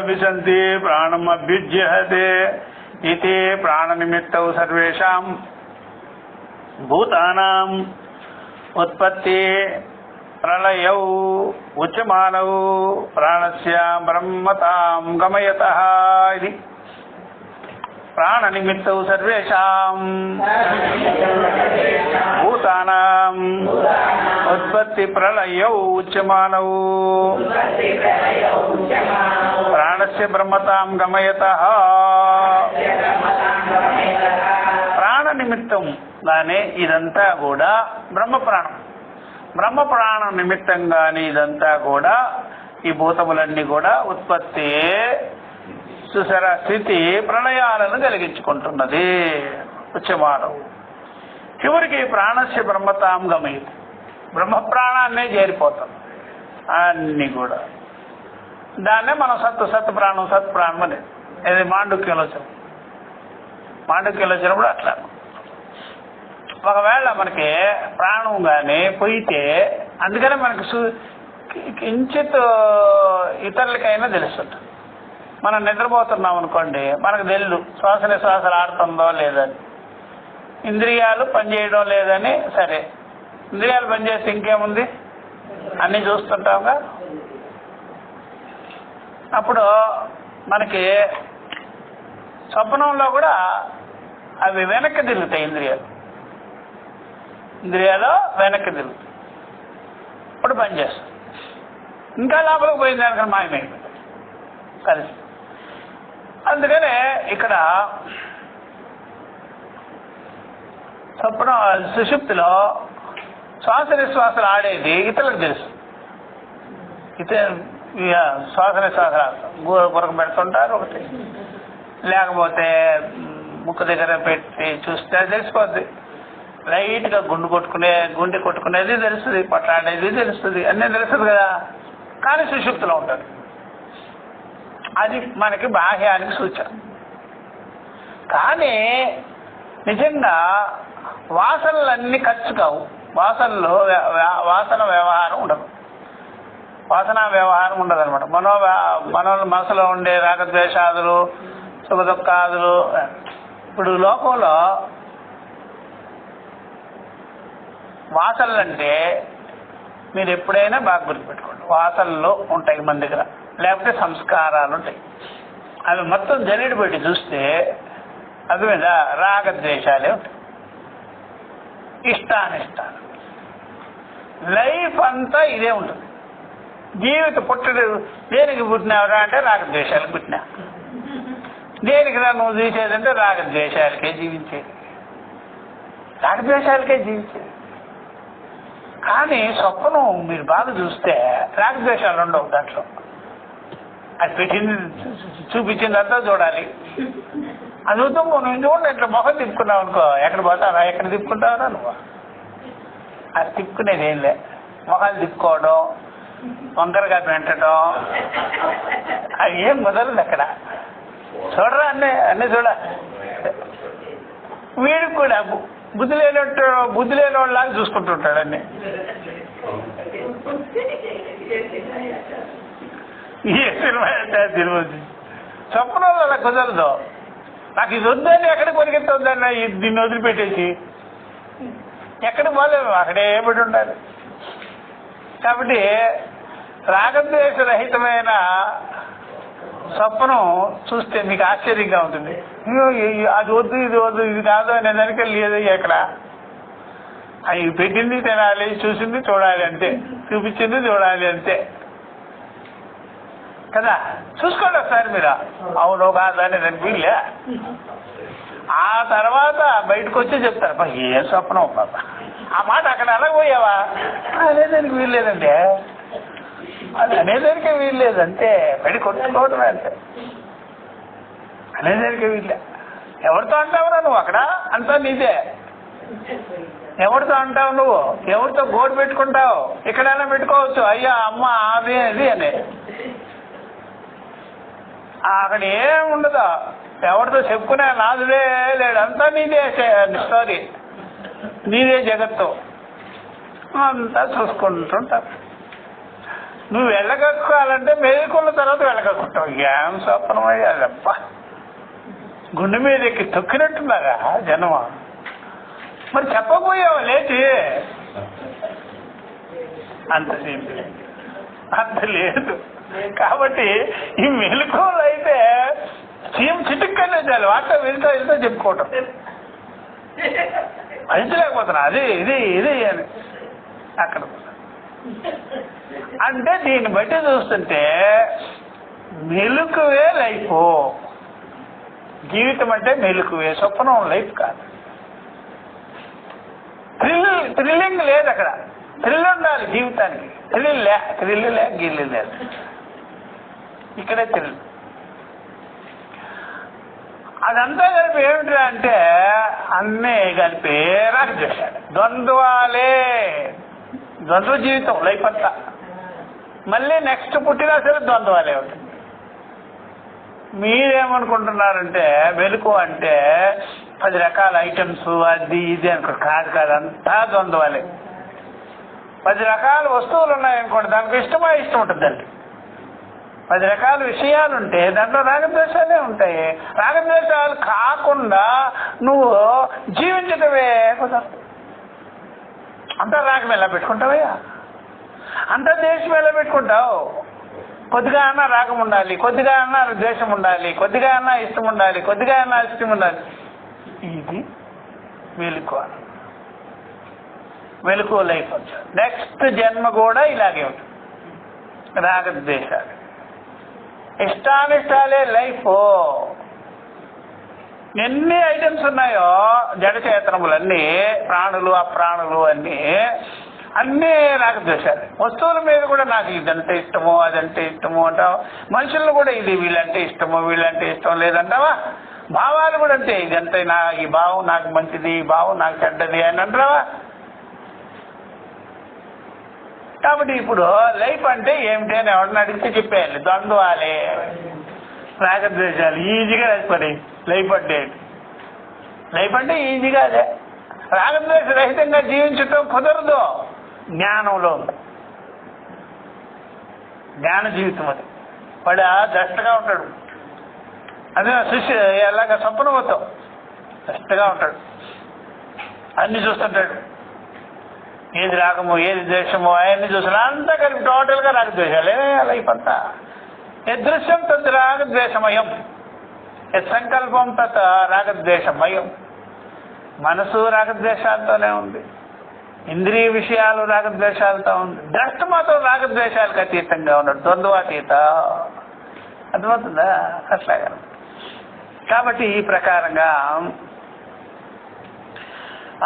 A: విసంతి ప్రాణం అభ్యుజ్యతే ఇది ప్రాణ నిమిత్తౌ సర్వేషాం భూతానాం ఉత్పత్తి ప్రళయౌ ఉచ్యమానౌ ప్రాణస్య బ్రహ్మతాం గమయతః. ఇది ప్రాణ నిమిత్తౌ సర్వేషాం భూతానాం ఉత్పత్తి ప్రళయౌ ఉచ్యమానౌ ప్రాణస్య బ్రహ్మతాం గమయతః. ప్రాణ నిమిత్తం గానే ఇదంతా కూడా బ్రహ్మ ప్రాణం నిమిత్తంగానే ఇదంతా కూడా ఈ భూతములన్నీ కూడా ఉత్పత్తి సుసర స్థితి ప్రళయాలను కలిగించుకుంటున్నది. ఉచ్యమానం చివరికి ప్రాణస్య బ్రహ్మతాం గమయతి, బ్రహ్మ ప్రాణాన్నే చేరిపోతుంది అన్ని కూడా. దాన్నే మనం సత్ ప్రాణం అనేది. ఇది మాండుక్యంలో వచ్చినప్పుడు అట్లా. ఒకవేళ మనకి ప్రాణం కానీ పోయితే అందుకనే మనకి కించిత్ ఇతరులకైనా తెలుస్తుంటుంది. మనం నిద్రపోతున్నాం అనుకోండి, మనకు తెలుసు శ్వాసలు ఆడుతుందో లేదని, ఇంద్రియాలు పనిచేయడం లేదని. సరే, ఇంద్రియాలు పనిచేస్తే ఇంకేముంది, అన్నీ చూస్తుంటాంగా. అప్పుడు మనకి స్వప్నంలో కూడా అవి వెనక్కి తిరుగుతాయి. ఇంద్రియాలు వెనక్కి తిరుగుతాయి, ఇప్పుడు పనిచేస్తాయి. ఇంకా లోపలికి పోయింది దానికన్నా మాయమైపోయింది కలిసి. అందుకనే ఇక్కడ సుషుప్తిలో శ్వాస నిశ్వాసాలు ఆడేది ఇతరులకు తెలుసు. శ్వాస నిశ్వాసాలు గురకు పెడుతుంటారు ఒకటి, లేకపోతే ముక్కు దగ్గర పెట్టి చూస్తే తెలిసిపోద్ది. లైట్గా గుండె కొట్టుకునేది తెలుస్తుంది, పట్లాడేది తెలుస్తుంది, అన్నీ తెలుస్తుంది కదా. కానీ సుషుప్తిలో ఉంటుంది. అది మనకి బాహ్యానికి సూచన. కానీ నిజంగా వాసనలన్నీ ఖర్చు కావు. వాసన వ్యవహారం ఉండదు, వాసన వ్యవహారం ఉండదు అనమాట. మనసులో ఉండే రాగద్వేషాదులు, సుఖ దుఃఖాదులు. ఇప్పుడు లోకంలో వాసనలంటే మీరు ఎప్పుడైనా బాగా గుర్తుపెట్టుకోండి, వాసనలు ఉంటాయి మన దగ్గర, లేకపోతే సంస్కారాలు ఉంటాయి. అవి మొత్తం జనిడి పెట్టి చూస్తే అది మీద రాగద్వేషాలే ఉంటాయి, ఇష్టానిష్టాలు. లైఫ్ అంతా ఇదే ఉంటుంది. పుట్టడు దేనికి పుట్టినావురా అంటే రాగద్వేషాలకు పుట్టినా. దేనికి రా నువ్వు చూసేదంటే రాగద్వేషాలకే జీవించేది. కానీ స్వప్నం మీరు బాగా చూస్తే రాగద్వేషాలు ఉండవు దాంట్లో. అది పెట్టింది చూపించిందంతా చూడాలి. అది చూద్దాం. నువ్వు చూడండి, ఇట్లా మొహం తిప్పుకున్నావు అనుకో, ఎక్కడ పోతారా, ఎక్కడ తిప్పుకుంటావరా నువ్వు. అది తిప్పుకునేది ఏం లే. మొహాలు తిప్పుకోవడం, వంకరగా పెట్టడం, అది ఏం కుదరదు అక్కడ. చూడరా అన్నీ చూడ. వీడికి కూడా బుద్ధి లేని వాళ్ళలాగా చూసుకుంటుంటాడు అన్నీ. ఏ సినిమా అంటే తిరుమతి స్వప్నంలో అలా కుదరదు. నాకు ఇది వద్దని ఎక్కడికి పరిగెత్తొద్దని దీన్ని వదిలిపెట్టేసి ఎక్కడికి పోలేము, అక్కడే పడి ఉండాలి. కాబట్టి రాగద్వేష రహితమైన స్వప్నం చూస్తే మీకు ఆశ్చర్యంగా ఉంటుంది. అది వద్దు, ఇది వద్దు, ఇది కాదు అనేదానికి లేదు. ఎక్కడ అవి పెట్టింది తినాలి, చూసింది చూడాలి అంతే, చూపించింది చూడాలి అంతే కదా. చూసుకోండి ఒకసారి మీరు, అవును కాదు అనేదానికి వీళ్ళే. ఆ తర్వాత బయటకు వచ్చి చెప్తారు, ఏ స్వప్నం బాబా, ఆ మాట అక్కడ అనకపోయావా అనేదానికి వీల్లేదంటే, అది అనేదానికే వీల్లేదు అంతే. బయట కొట్టుకోవడమే అంతే, అనేదానికే వీళ్ళే. ఎవరితో అంటావురా నువ్వు? అక్కడ అంతా నీదే. ఎవరితో అంటావు నువ్వు? ఎవరితో గోడు పెట్టుకుంటావు? ఎక్కడైనా పెట్టుకోవచ్చు, అయ్యా అమ్మ అది అది అని. అక్కడ ఏం ఉండదు, ఎవరితో చెప్పుకునే నాదుడే లేడు, అంతా నీదే స్టోరీ, నీదే జగత్తు, అంతా చూసుకుంటుంటారు. నువ్వు వెళ్ళగక్కాలంటే మేలుకున్న తర్వాత వెళ్ళగక్కుంటావు. ఏం స్వప్నం అయ్యాదప్ప, గుండె మీద ఎక్కి తొక్కినట్టున్నారా జన్మ. మరి చెప్పకపోయావు లేచి, అంత సింపుల్, అంత లేదు. కాబట్టి ఈ మెలకువలు అయితే చిటుక్కనే చాలు, వాటితో వెళ్తా వెళ్తా చెప్పుకోవటం. అంచలేకపోతున్నా అది ఇది ఇది అని అక్కడ. అంటే దీన్ని బట్టి చూస్తుంటే మెలకువే లైఫ్. జీవితం అంటే మెలకువే, స్వప్నం లైఫ్ కాదు. థ్రిల్లింగ్ లేదు అక్కడ. థ్రిల్ ఉండాలి జీవితానికి, థ్రిల్ లే గిల్లు లేదు. ఇక్కడే థ్రిల్. అదంతా కలిపి ఏమిటి అంటే అన్నీ కలిపి రాగద్వేషాలు, ద్వంద్వాలే. ద్వంద్వ జీవితం లైఫ్ అంతా. మళ్ళీ నెక్స్ట్ పుట్టినా సరే ద్వంద్వాలే ఉంటుంది. మీరేమనుకుంటున్నారంటే మెలకు అంటే 10 రకాల ఐటమ్స్ అది ఇది అనుకో, కాదు, అంతా ద్వంద్వాలే. 10 రకాల వస్తువులు ఉన్నాయనుకోండి, దానికి ఇష్టం ఉంటుంది. దానికి 10 రకాల విషయాలు ఉంటే దాంట్లో రాగద్వేషాలే ఉంటాయి. రాగద్వేషాలు కాకుండా నువ్వు జీవించటమే కుదరదు. అంతా రాగం ఎలా పెట్టుకుంటావయ్యా? అంతా దేశం ఎలా పెట్టుకుంటావు? కొద్దిగా అన్నా రాగం ఉండాలి, కొద్దిగా అన్నా ద్వేషం ఉండాలి, కొద్దిగా అన్నా ఇష్టం ఉండాలి, కొద్దిగా అన్నా ఇష్టం ఉండాలి. ఇది మెలకువ. మెలకువ లైఫ్. నెక్స్ట్ జన్మ కూడా ఇలాగే ఉంటుంది. రాగద్వేషాలు, ఇష్టానిష్టాలే లైఫ్. ఎన్ని ఐటమ్స్ ఉన్నాయో జడచేతనములన్నీ, ప్రాణులు అప్రాణులు అన్నీ రాగద్వేషాలు. వస్తువుల మీద కూడా నాకు ఇదంటే ఇష్టమో అదంటే ఇష్టమో అంటావు. మనుషులను కూడా ఇది వీళ్ళంటే ఇష్టమో వీళ్ళంటే ఇష్టం లేదంటావా. భావాలు కూడా అంతే, ఇదంటే ఈ భావం నాకు మంచిది, ఈ భావం నాకు చెడ్డది అని అంటావా. కాబట్టి ఇప్పుడు లైఫ్ అంటే ఏమిటి అని ఎవరిని అడిగితే చెప్పేయాలి, ద్వంద్వాలే, రాగద్వేషాలు. ఈజీగా రాసిపడి లైఫ్ అంటే. లైఫ్ అంటే ఈజీగా అదే. రాగద్వేష రహితంగా జీవించటం కుదరదు. జ్ఞానంలో జ్ఞాన జీవితం అది. వాడు దష్టగా ఉంటాడు, అదే ఎలాగ స్వప్నవతం దష్టగా ఉంటాడు, అన్ని చూస్తుంటాడు. ఏది రాగము ఏది ద్వేషము అవన్నీ చూసాడు, అంతా కలిపి టోటల్గా రాగద్వేషాలే లైఫ్ అంతా. యదృశ్యం తద్ రాగద్వేషమయం, యత్సంకల్పం తత్ రాగద్వేషమయం. మనసు రాగద్వేషాలతోనే ఉంది, ఇంద్రియ విషయాలు రాగద్వేషాలతో ఉంది. ద్రష్ట మాత్రం రాగద్వేషాలకు అతీతంగా ఉన్నాడు, ద్వంద్వాతీత. అర్థమవుతుందా? అట్లాగా. కాబట్టి ఈ ప్రకారంగా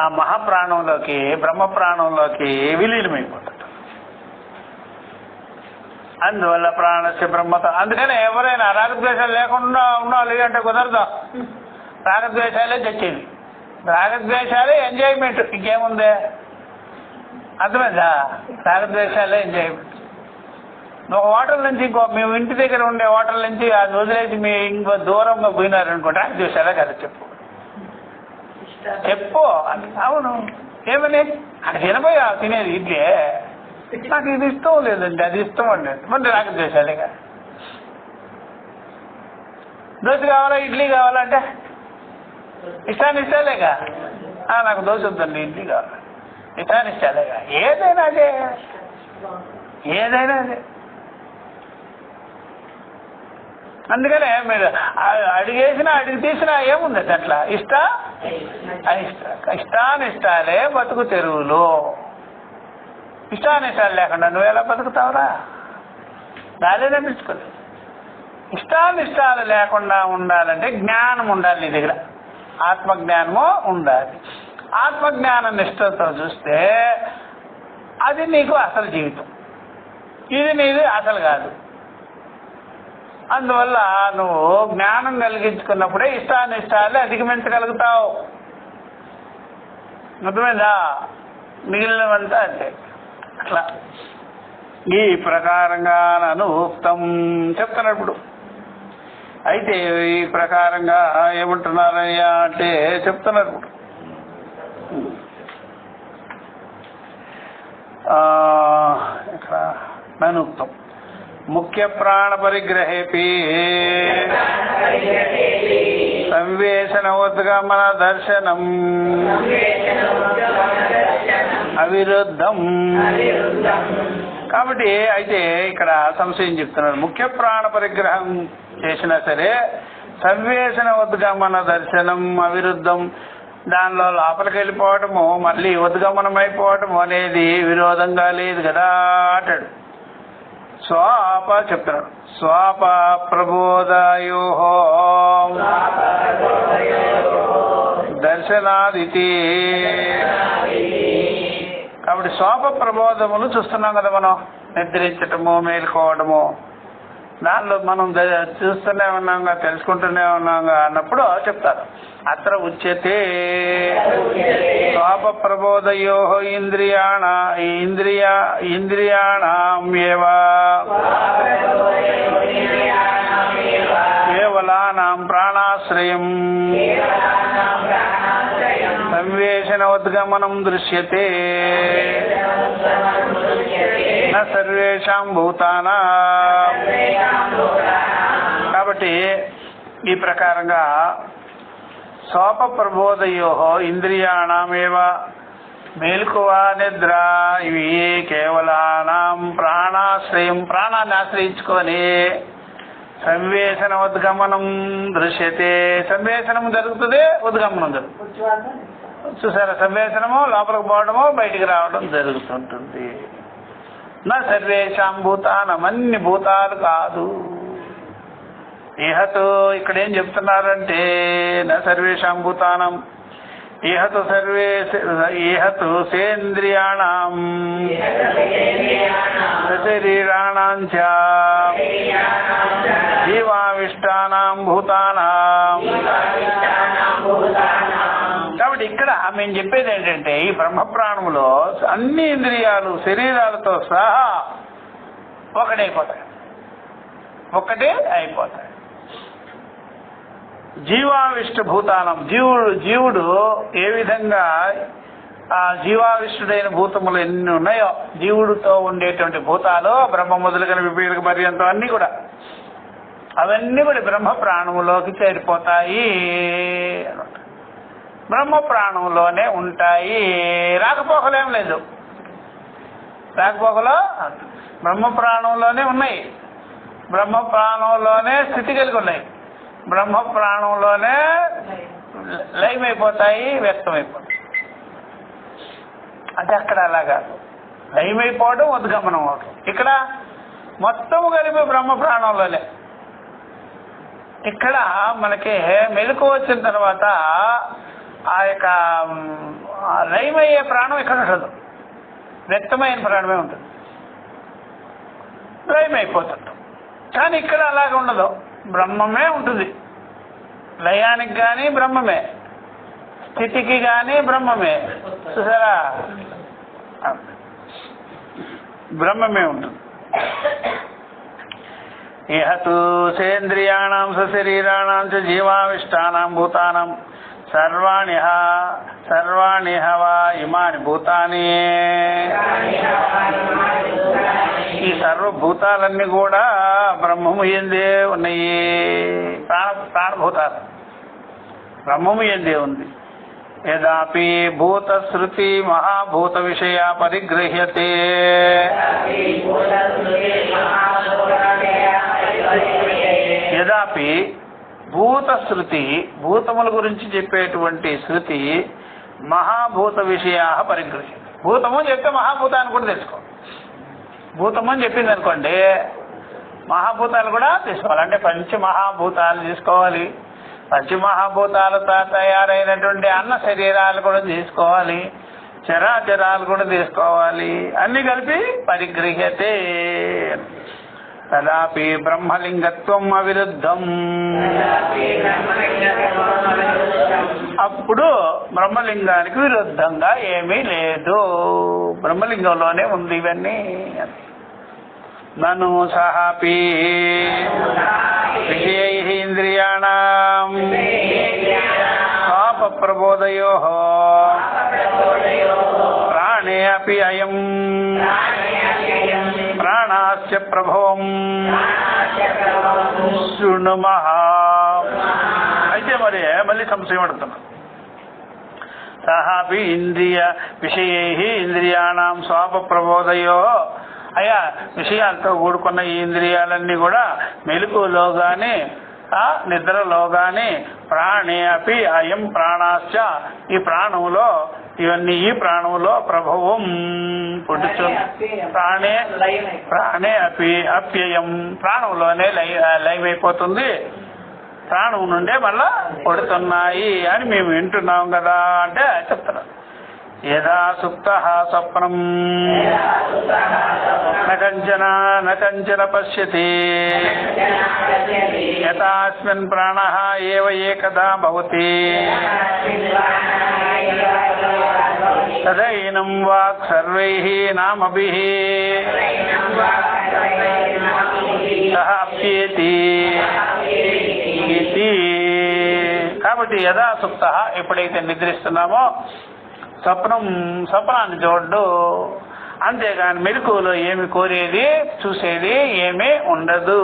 A: ఆ మహాప్రాణంలోకి, బ్రహ్మప్రాణంలోకి విలీనమైపోతాడు. అందువల్ల ప్రాణస్య బ్రహ్మత. అందుకనే ఎవరైనా రాగద్వేషాలు లేకుండా ఉండాలి అంటే కుదరదు. రాగద్వేషాలే తెచ్చేది, రాగద్వేషాలే ఎంజాయ్మెంట్, ఇంకేముందే. అర్థమైందా? రాగద్వేషాలే ఎంజాయ్మెంట్. ఒక హోటల్ నుంచి మేము ఇంటి దగ్గర ఉండే హోటల్ నుంచి అది వదిలేసి మీ ఇంకో దూరంగా పోయినారనుకో, రాగద్వేషాలే కదా చెప్పు. అవును, ఏమని అక్కడ తినబోయా తినేది ఇడ్లీ, నాకు ఇది ఇష్టం లేదండి అది ఇష్టం అండి, మరి రాగద్వేషాలేగా. దోశ కావాలా ఇడ్లీ కావాలంటే ఇష్టాలేగా, నాకు దోశ వద్దండి ఇడ్లీ కావాలి. ఇష్టానిష్టాలేగా ఏదైనా అదే, ఏదైనా అదే. అందుకనే మీరు అడిగేసినా అడిగి తీసినా ఏముంది అట్లా ఇష్ట అయిష్ట, ఇష్టానిష్టాలే బతుకు తెరువులు. ఇష్టానిష్టాలు లేకుండా నువ్వు ఎలా బతుకుతావురా? దాలే నమ్మించుకోలేదు. ఇష్టానిష్టాలు లేకుండా ఉండాలంటే జ్ఞానం ఉండాలి నీ దగ్గర, ఆత్మజ్ఞానము ఉండాలి. ఆత్మజ్ఞాన నిష్ఠతో చూస్తే అది నీకు అసలు జీవితం, ఇది నీది అసలు కాదు. అందువల్ల నువ్వు జ్ఞానం కలిగించుకున్నప్పుడే ఇష్టానిష్టాలు అధిగమించగలుగుతావు. అర్థమైందా? మిగిలినవంతా అంతే. అట్లా ఈ ప్రకారంగా నన్ను ఉక్తం చెప్తున్నాడు. ఇప్పుడు అయితే ఈ ప్రకారంగా ఏమంటున్నారయ్యా అంటే చెప్తున్నారు. ఇక్కడ నన్ను ఉక్తం ముఖ్య ప్రాణ పరిగ్రహేపి సంవేశనోద్గమన దర్శనం అవిరుద్ధం. కాబట్టి అయితే ఇక్కడ సంశయం చెప్తున్నారు. ముఖ్య ప్రాణ పరిగ్రహం చేసినా సరే సంవేశన ఉద్గమన దర్శనం అవిరుద్ధం, దానిలో లోపలికి వెళ్ళిపోవటము మళ్ళీ ఉద్గమనం అయిపోవటము అనేది విరోధంగా లేదు కదా అంటాడు. స్వాప చెప్తున్నాడు. స్వాప ప్రబోధయో దర్శనాదితి. కాబట్టి స్వాప ప్రబోధములు చూస్తున్నాం కదా మనం, నిద్రించటము మేలుకోవడము, దానిలో మనం చూస్తూనే ఉన్నాంగా, తెలుసుకుంటూనే ఉన్నాంగా అన్నప్పుడు చెప్తారు. అత్ర ఉచ్యతే స్వాప ప్రబోధయో ఇంద్రియాణం కేవలానాం ప్రాణాశ్రయం సంవేశనోద్గమనం దృశ్యతే న సర్వేషాం భూతానాం. కాబట్టి ఈ ప్రకారంగా స్వాప ప్రబోధయో ఇంద్రియాణమేవ మేలుకువ నిద్ర ఇవి కేవలానాం ప్రాణాశ్రయం ప్రాణాన్ని ఆశ్రయించుకొని సంవేశన ఉద్గమనం దృశ్యతే. సంవేశనం జరుగుతుంది, ఉద్గమనం జరుగుతుంది. చూసారా, సంవేశనము లోపలికి పోవడము బయటికి రావడం జరుగుతుంటుంది. నా సర్వేషాం భూతానం, అన్ని భూతాలు కాదు. ఇహతు ఇక్కడ ఏం చెప్తున్నారంటే నా సర్వేషాం భూతానం ఇహతు సేంద్రియాణం శరీరాణం చ జీవావిష్టానాం భూతానాం. కాబట్టి ఇక్కడ మేము చెప్పేది ఏంటంటే ఈ బ్రహ్మప్రాణములో అన్ని ఇంద్రియాలు శరీరాలతో సహా ఒకటే అయిపోతాయి. జీవావిష్ట భూతానం, జీవుడు ఏ విధంగా ఆ జీవావిష్టుడైన భూతములు ఎన్ని ఉన్నాయో, జీవుడితో ఉండేటువంటి భూతాలు బ్రహ్మ మొదలుగన విపరీత పర్యంతం అన్నీ కూడా అవన్నీ కూడా బ్రహ్మ ప్రాణములోకి చేరిపోతాయి. బ్రహ్మ ప్రాణంలోనే ఉంటాయి, రాకపోకలేం లేదు. రాకపోకలో బ్రహ్మ ప్రాణంలోనే ఉన్నాయి, బ్రహ్మ ప్రాణంలోనే స్థితి కలిగి ఉన్నాయి, బ్రహ్మ ప్రాణంలోనే లయమైపోతాయి, వ్యక్తమైపోతాయి. అది అక్కడ అలాగా లయమైపోవడం ఉద్గమనం అవడం. ఇక్కడ మొత్తం కలిపి బ్రహ్మ ప్రాణంలోనే. ఇక్కడ మనకి మెలకు వచ్చిన తర్వాత ఆ యొక్క లయమయ్యే ప్రాణం ఇక్కడ ఉండదు, వ్యక్తమైన ప్రాణమే ఉంటుంది, లయమైపోతుంటాం. కానీ ఇక్కడ అలాగే ఉండదు, బ్రహ్మమే ఉంటుంది. లయానికి కానీ బ్రహ్మమే, స్థితికి కానీ బ్రహ్మమే. చూసారా, బ్రహ్మమే ఉంటుంది. ఇహతు సేంద్రియాణం సశరీరాణం చ జీవావిష్టానాం భూతానాం సర్వాణి వా ఇమాని భూతాని. ఈ సర్వభూతాలన్నీ కూడా బ్రహ్మము యందే ఉన్నాయి. ప్రాణభూతాలు బ్రహ్మము యందే ఉంది. యదాపి భూతశ్రుతి మహాభూత విషయ పరిగృహ్యతే యదాపి భూతశ్రుతి భూతముల గురించి చెప్పేటువంటి శృతి మహాభూత విషయ పరిగృహ్యతే. భూతము అని చెప్తే మహాభూతాన్ని కూడా తెలుసుకో. భూతము అని చెప్పింది అనుకోండి, మహాభూతాలు కూడా తీసుకోవాలి. అంటే పంచమహాభూతాలు తీసుకోవాలి. పంచమహాభూతాలతో తయారైనటువంటి అన్న శరీరాలు కూడా తీసుకోవాలి. చరాచరాలు కూడా తీసుకోవాలి. అన్ని కలిపి పరిగృహ్యతే. తదాపి బ్రహ్మలింగత్వం అవిరుద్ధం. అప్పుడు బ్రహ్మలింగానికి విరుద్ధంగా ఏమీ లేదు. బ్రహ్మలింగంలోనే ఉంది ఇవన్నీ. నను సహాపి విషయైః ఇంద్రియాణాం పాప ప్రబోధయోః ప్రాణే అపి అయం ప్రాణాస్య ప్రభవం శృణుమః. అయితే మరి మళ్ళీ సంశయం అడుగుతున్నా. సహాపి ఇంద్రియ విషయైః ఇంద్రియాణాం స్వాప ప్రబోధయో. అయ్యా, విషయాలతో కూడుకున్న ఈ ఇంద్రియాలన్నీ కూడా మెలకువలో గాని నిద్రలో గాని ప్రాణే అపి అయం ప్రాణాశ్చ ఈ ప్రాణములో ఇవన్నీ ఈ ప్రాణములో ప్రభవం పుట్టుచు. ప్రాణే అపి అప్యయం ప్రాణంలోనే లయమైపోతుంది. ప్రాణం నుండే మళ్ళా పుడుతున్నాయి అని మేము వింటున్నాం కదా అంటే చెప్తున్నారు. యదా సుప్తః స్వప్నం నకంచన పశ్యతి యథాస్మిన్ ప్రాణః ఏవ ఏకదా భవతి తదైనం వాక్ సర్వైః నామభిః సహ అప్యేతి. కాబట్టి యదా సుప్తః ఎప్పుడైతే నిద్రిస్తున్నామో స్వప్నాన్ని చూడ్డు. అంతేగాని మెలకువలో ఏమి కోరేది చూసేది ఏమీ ఉండదు.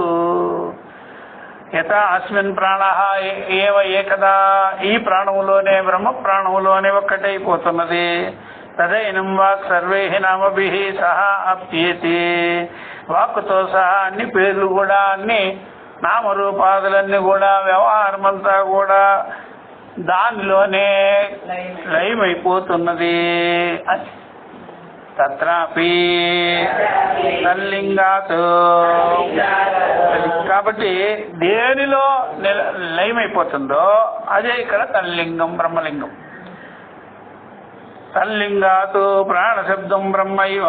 A: యథా అస్మిన్ ప్రాణః ఏవ ఏకదా ఈ ప్రాణములోనే బ్రహ్మ ప్రాణములోనే ఒక్కటైపోతున్నది. తదైనం వాక్ సర్వైః నామభిః సహా అప్యేతి. వాక్కుతో సహా అన్ని పేర్లు కూడా అన్ని నామరూపాదులన్నీ కూడా వ్యవహారమంతా కూడా దానిలోనే లయమైపోతున్నది. తత్రాపి తల్లింగాత్. కాబట్టి దేనిలో లయమైపోతుందో అదే ఇక్కడ తల్లింగం బ్రహ్మలింగం. తల్లింగాత్ ప్రాణశబ్దం బ్రహ్మైవ.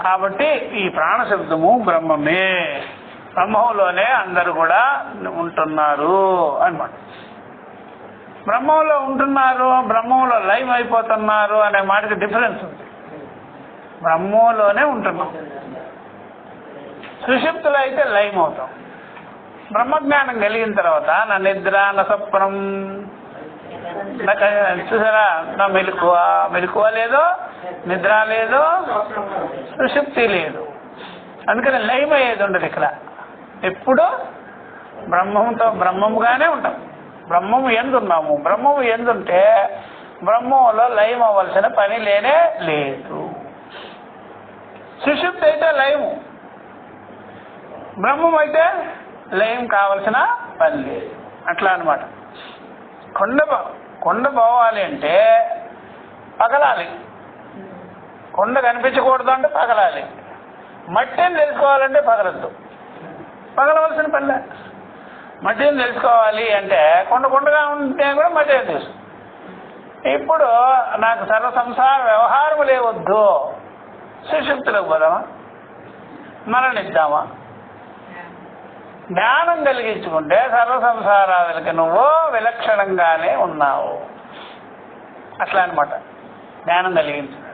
A: కాబట్టి ఈ ప్రాణశబ్దము బ్రహ్మమే. బ్రహ్మంలోనే అందరూ కూడా ఉంటున్నారు అన్నమాట. బ్రహ్మంలో ఉంటున్నారు, బ్రహ్మంలో లైవ్ అయిపోతున్నారు అనే మాటకి డిఫరెన్స్ ఉంది. బ్రహ్మంలోనే ఉంటున్నాం. సుషుప్తిలో అయితే లైవ్ అవుతాం. బ్రహ్మజ్ఞానం కలిగిన తర్వాత నా నిద్ర నా స్వప్నం చూసారా, నా మెలకువ లేదో, నిద్ర లేదో, సుషుప్తి లేదు. అందుకని లైవ్ అయ్యేది ఉండదు. ఇక్కడ ఎప్పుడు బ్రహ్మముగానే ఉంటాం. బ్రహ్మము ఎందున్నాము. బ్రహ్మము ఎందుంటే బ్రహ్మంలో లయం అవ్వాల్సిన పని లేనే లేదు. సుషుప్తి అయితే లయము, బ్రహ్మం అయితే లయం కావలసిన పని లేదు. అట్లా అనమాట. కొండ పోవాలి అంటే పగలాలి. కొండ కనిపించకూడదు అంటే పగలాలి. మట్టిని తెలుసుకోవాలంటే పగలద్దు. పగలవలసిన పనిలే. మట్టిని తెలుసుకోవాలి అంటే కొండగా ఉంటే కూడా మట్టి తెలుసు. ఇప్పుడు నాకు సర్వ సంసార వ్యవహారం లేవద్దు, సుషుప్తిలోకి పోదామా, మరణిద్దామా? జ్ఞానం కలిగించుకుంటే సర్వ సంసారాలకి నువ్వు విలక్షణంగానే ఉన్నావు. అట్లా అనమాట జ్ఞానం కలిగించుకున్నాడు.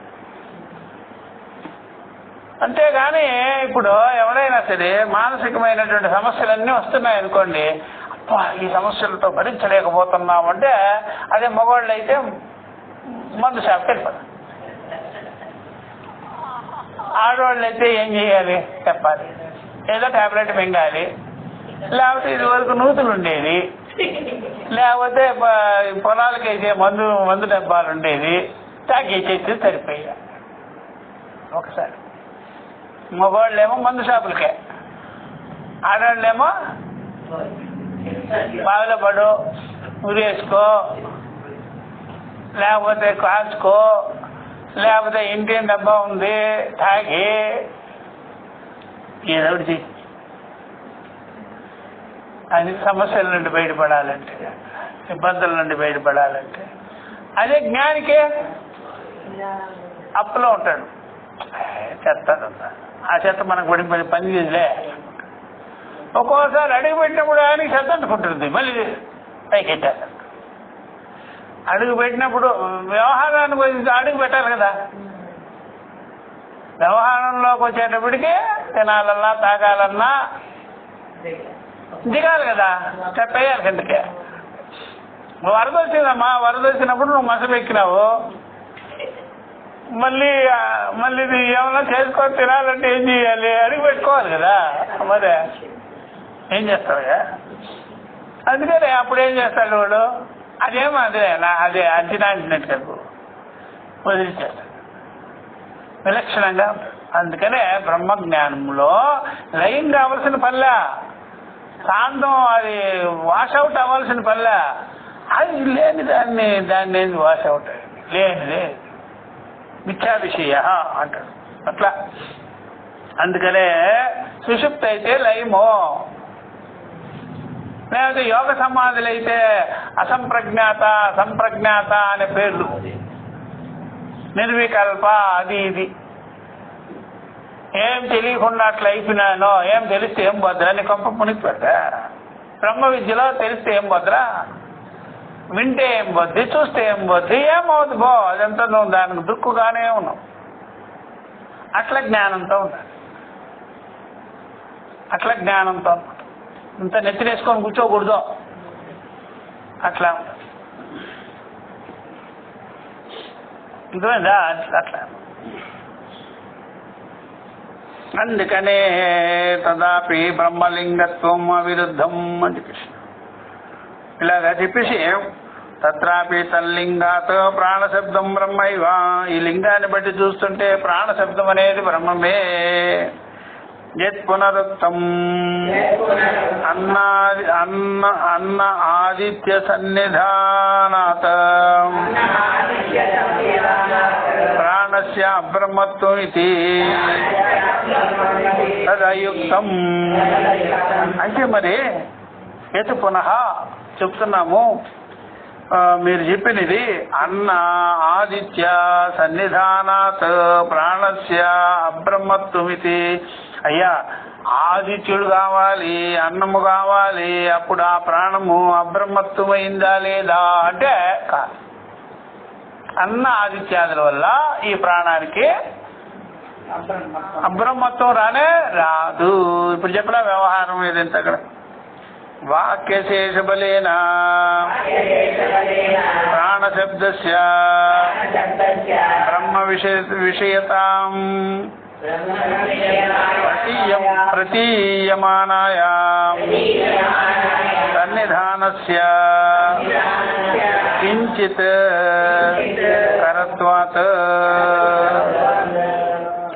A: అంతేగాని ఇప్పుడు ఎవరైనా సరే మానసికమైనటువంటి సమస్యలన్నీ వస్తున్నాయి అనుకోండి, అబ్బా ఈ సమస్యలతో భరించలేకపోతున్నాం అంటే అదే మగవాళ్ళు అయితే మందు షాప్కి వెళ్ళిపోతారు. ఆడవాళ్ళు అయితే ఏం చేయాలి చెప్పాలి, ఏదో టాబ్లెట్ మింగాలి. లేకపోతే ఇది వరకు నూతులు ఉండేది, లేకపోతే పొలాలకు వేసే మందు డబ్బాలు ఉండేది, తాగేసేస్తే సరిపోయా. ఒకసారి మగవాళ్ళేమో మందు షాపులకే, ఆడవాళ్ళేమో బావిలో పడు, ఉరేసుకో, లేకపోతే కాల్చుకో, లేకపోతే ఇంటి డబ్బా ఉంది తాగి ఏదోటి అది సమస్యల నుండి బయటపడాలంటే, ఇబ్బందుల నుండి బయటపడాలంటే. అదే జ్ఞానికే అప్పులో ఉంటాడు, చెత్త ఆ చెత్త మనకు పని చేసిలే. ఒక్కోసారి అడుగు పెట్టినప్పుడు ఆయనకి చెత్త అంటుకుంటుంది, మళ్ళీ పైకి ఎట్టారు. అడుగు పెట్టినప్పుడు వ్యవహారానికి వచ్చి అడుగు పెట్టాలి కదా, వ్యవహారంలోకి వచ్చేటప్పటికి తినాలన్నా తాగాలన్నా దిగాలి కదా, చెప్పేయాలి కిందకే. వరద వచ్చిందమ్మా, వరద వచ్చినప్పుడు నువ్వు మసపెక్కినావు, మళ్ళీ ఏమన్నా చేసుకొని తినాలంటే ఏం చేయాలి, అడుగు పెట్టుకోవాలి కదా. మరి ఏం చేస్తావయ్యా? అందుకనే అప్పుడు ఏం చేస్తాడు వాడు, అదేమో అదే అంచినట్టు కదా వదిలిచేస్తాడు, విలక్షణంగా ఉంటాడు. అందుకనే బ్రహ్మజ్ఞానంలో లయం కావలసిన పనిలే, శాంతం అది వాషౌట్ అవ్వాల్సిన పనిలే. అది లేని దాన్ని వాషౌట్ లేనిదే మిథ్యా విషయ అంటాడు అట్లా. అందుకనే సుషుప్తి అయితే లయము, లేకపోతే యోగ సమాధులు అయితే అసంప్రజ్ఞాత సంప్రజ్ఞాత అనే పేర్లు, నిర్వికల్ప అది ఇది. ఏం తెలియకుండా అట్లా అయిపోయినానో, ఏం తెలిస్తే ఏం భద్రా, నీ కొంప మునిగి పెడతా. బ్రహ్మ విద్యలో తెలిస్తే ఏం భద్రా, వింటే ఏం బొద్ది, చూస్తే ఏం బొద్ది, ఏమవుద్ది బో, అదంతా నువ్వు దానికి దుక్కుగానే ఉన్నావు. అట్లా జ్ఞానంతో ఉండాలి, అట్లా జ్ఞానంతో ఇంత నెత్తినేసుకొని కూర్చోకూడదు, అట్లా ఉంటుంది. ఇంకేందా అట్లా. అందుకనే తదాపి బ్రహ్మలింగత్వం అవిరుద్ధం అని కృష్ణ ఇలాగా చెప్పేసి, తత్రాపి తల్లింగాత్ ప్రాణశబ్దం బ్రహ్మైవ, ఈ లింగాన్ని బట్టి చూస్తుంటే ప్రాణశబ్దం అనేది బ్రహ్మమే. యత్ పునరుక్తం అన్న ఆదిత్య సన్నిధానాత్ ప్రాణస్య అబ్రహ్మత్వం ఇది తదయుక్తం. అయితే మరి యత్ పునః చెప్తున్నాము, మీరు చెప్పినది అన్న ఆదిత్య సన్నిధానాత్ ప్రాణస్య అబ్రహ్మత్వమితి. అయ్యా, ఆదిత్యుడు కావాలి, అన్నము కావాలి, అప్పుడు ఆ ప్రాణము అబ్రహ్మత్వమైందా లేదా అంటే కాదు. అన్న ఆదిత్యాదుల వల్ల ఈ ప్రాణానికి అబ్రహ్మత్వం రాదు. ఇప్పుడు చెప్పిన వ్యవహారం ఏదంత అక్కడ వాక్యశేష బలేన ప్రాణశబ్దస్య బ్రహ్మ విషయతాం ప్రతీయమానాయాం సన్నిధానస్య కించిత్ కరత్వాత్.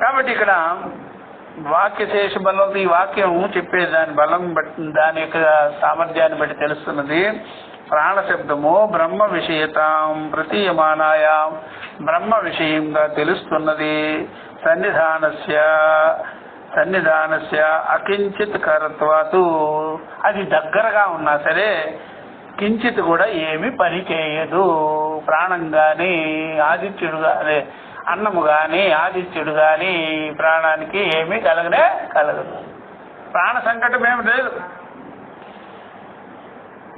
A: కాబట్టి ఇక్కడ వాక్యశేష బలం, ఈ వాక్యం చెప్పే దాని బలం బట్టి, దాని యొక్క సామర్థ్యాన్ని బట్టి తెలుస్తున్నది. ప్రాణశబ్దము బ్రహ్మ విషయతాం ప్రతీయమానాయాం, బ్రహ్మ విషయంగా తెలుస్తున్నది. సన్నిధానస్య అకించిత్ కరత్వాతు, అది దగ్గరగా ఉన్నా సరే కించిత్ కూడా ఏమి పని చేయదు. ప్రాణం గాని ఆదిత్యుడు అదే అన్నము గాని ఆదిత్యుడు గాని ప్రాణానికి ఏమీ కలగదు. ప్రాణ సంకటం ఏమి లేదు.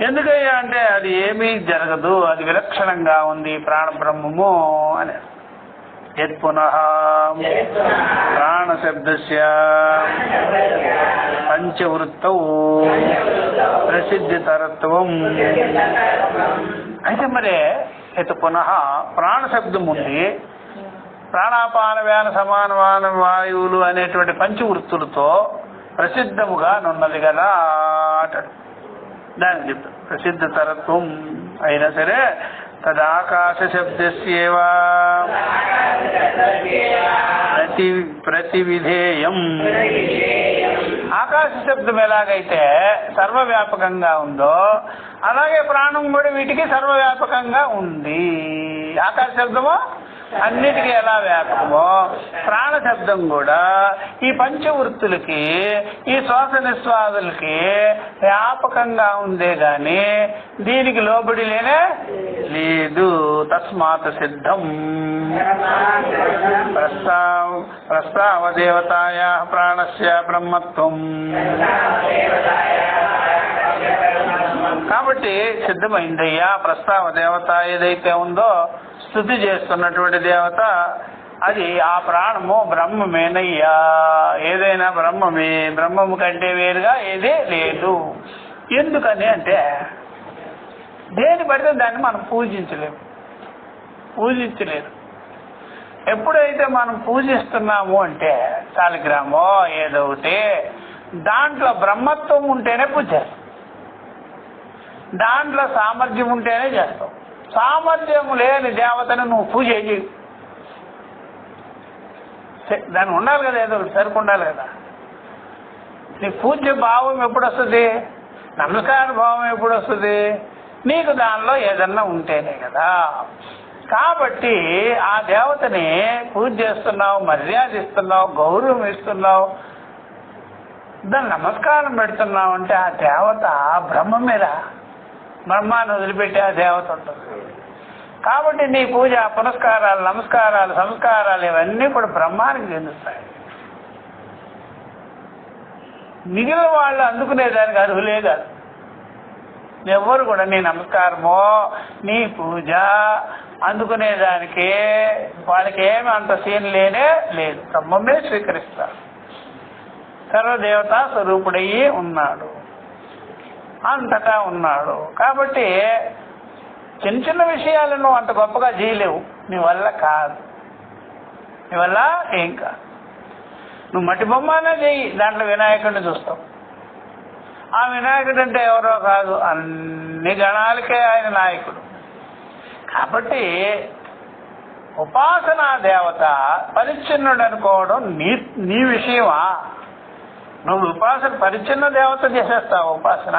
A: ఎందుకయ్యా అంటే అది ఏమీ జరగదు, అది విలక్షణంగా ఉంది ప్రాణ బ్రహ్మము అని. యత్ పునః ప్రాణశబ్దస్య పంచవృత్తౌ ప్రసిద్ధితరత్వం. అయితే మరి యత్ పునః ప్రాణశబ్దం ఉంది, ప్రాణాపాన వ్యాన సమానమాన వాయువులు అనేటువంటి పంచవృత్తులతో ప్రసిద్ధముగా నున్నది కదా అంటాడు. దానికి చెప్తాడు ప్రసిద్ధతరత్వం అయినా సరే తదాకాశ శబ్దస్యేవా ప్రతివిధేయం. ఆకాశ శబ్దం ఎలాగైతే సర్వవ్యాపకంగా ఉందో అలాగే ప్రాణం కూడా వీటికి సర్వవ్యాపకంగా ఉంది. ఆకాశ శబ్దము అన్నిటికీ ఎలా వ్యాపకమో ప్రాణ శబ్దం కూడా ఈ పంచవృత్తులకి ఈ శ్వాస నిశ్వాసులకి వ్యాపకంగా ఉందే గాని దీనికి లోబడి లేనే లేదు. తస్మాత్ సిద్ధం ప్రస్తావ దేవతాయా ప్రాణస్య బ్రహ్మత్వం. కాబట్టి సిద్ధమైందయ్యా ప్రస్తావ దేవత ఏదైతే ఉందో స్తుతి చేస్తున్నటువంటి దేవత అది ఆ ప్రాణము బ్రహ్మమేనయ్యా. ఏదైనా బ్రహ్మమే, బ్రహ్మము కంటే వేరుగా ఏదే లేదు. ఎందుకని అంటే దేని పడితే దాన్ని మనం పూజించలేము. ఎప్పుడైతే మనం పూజిస్తున్నాము అంటే శాలిగ్రామో ఏదో ఒకటి దాంట్లో బ్రహ్మత్వం ఉంటేనే పూజ చేస్తాం, దాంట్లో సామర్థ్యం ఉంటేనే చేస్తాం. సామర్థ్యం లేని దేవతను నువ్వు పూజ చేయి, దాన్ని ఉండాలి కదా, ఏదో సరుకు ఉండాలి కదా. నీ పూజ్య భావం ఎప్పుడు వస్తుంది, నమస్కార భావం ఎప్పుడు వస్తుంది, నీకు దానిలో ఏదన్నా ఉంటేనే కదా. కాబట్టి ఆ దేవతని పూజ చేస్తున్నావు, మర్యాదిస్తున్నావు, గౌరవం ఇస్తున్నావు, దాన్ని నమస్కారం పెడుతున్నావు అంటే ఆ దేవత బ్రహ్మమేరా. బ్రహ్మాన్ని వదిలిపెట్టి ఆ దేవత ఉంటుంది. కాబట్టి నీ పూజ పునస్కారాలు, నమస్కారాలు, సంస్కారాలు ఇవన్నీ కూడా బ్రహ్మానికి చెందుతాయి. మిగిలిన వాళ్ళు అందుకునేదానికి అర్హులే కాదు. ఎవరు కూడా నీ నమస్కారమో నీ పూజ అందుకునేదానికి వాళ్ళకి ఏమి అంత సీన్ లేనే లేదు. బ్రహ్మమే స్వీకరిస్తారు. సర్వదేవతా స్వరూపుడయ్యి ఉన్నాడు, అంతటా ఉన్నాడు. కాబట్టి చిన్న చిన్న విషయాలను అంత గొప్పగా చేయలేవు, నీ వల్ల కాదు, నీ వల్ల ఏం కాదు. నువ్వు మట్టి బొమ్మనే చెయ్యి, దాంట్లో వినాయకుడిని చూస్తావు. ఆ వినాయకుడు అంటే ఎవరో కాదు, అన్ని గణాలకే ఆయన నాయకుడు. కాబట్టి ఉపాసనా దేవత పరిచ్ఛిన్నుడు అనుకోవడం నీ విషయమా? నువ్వు ఉపాసన పరిచ్ఛిన్న దేవత చేసేస్తావు. ఉపాసన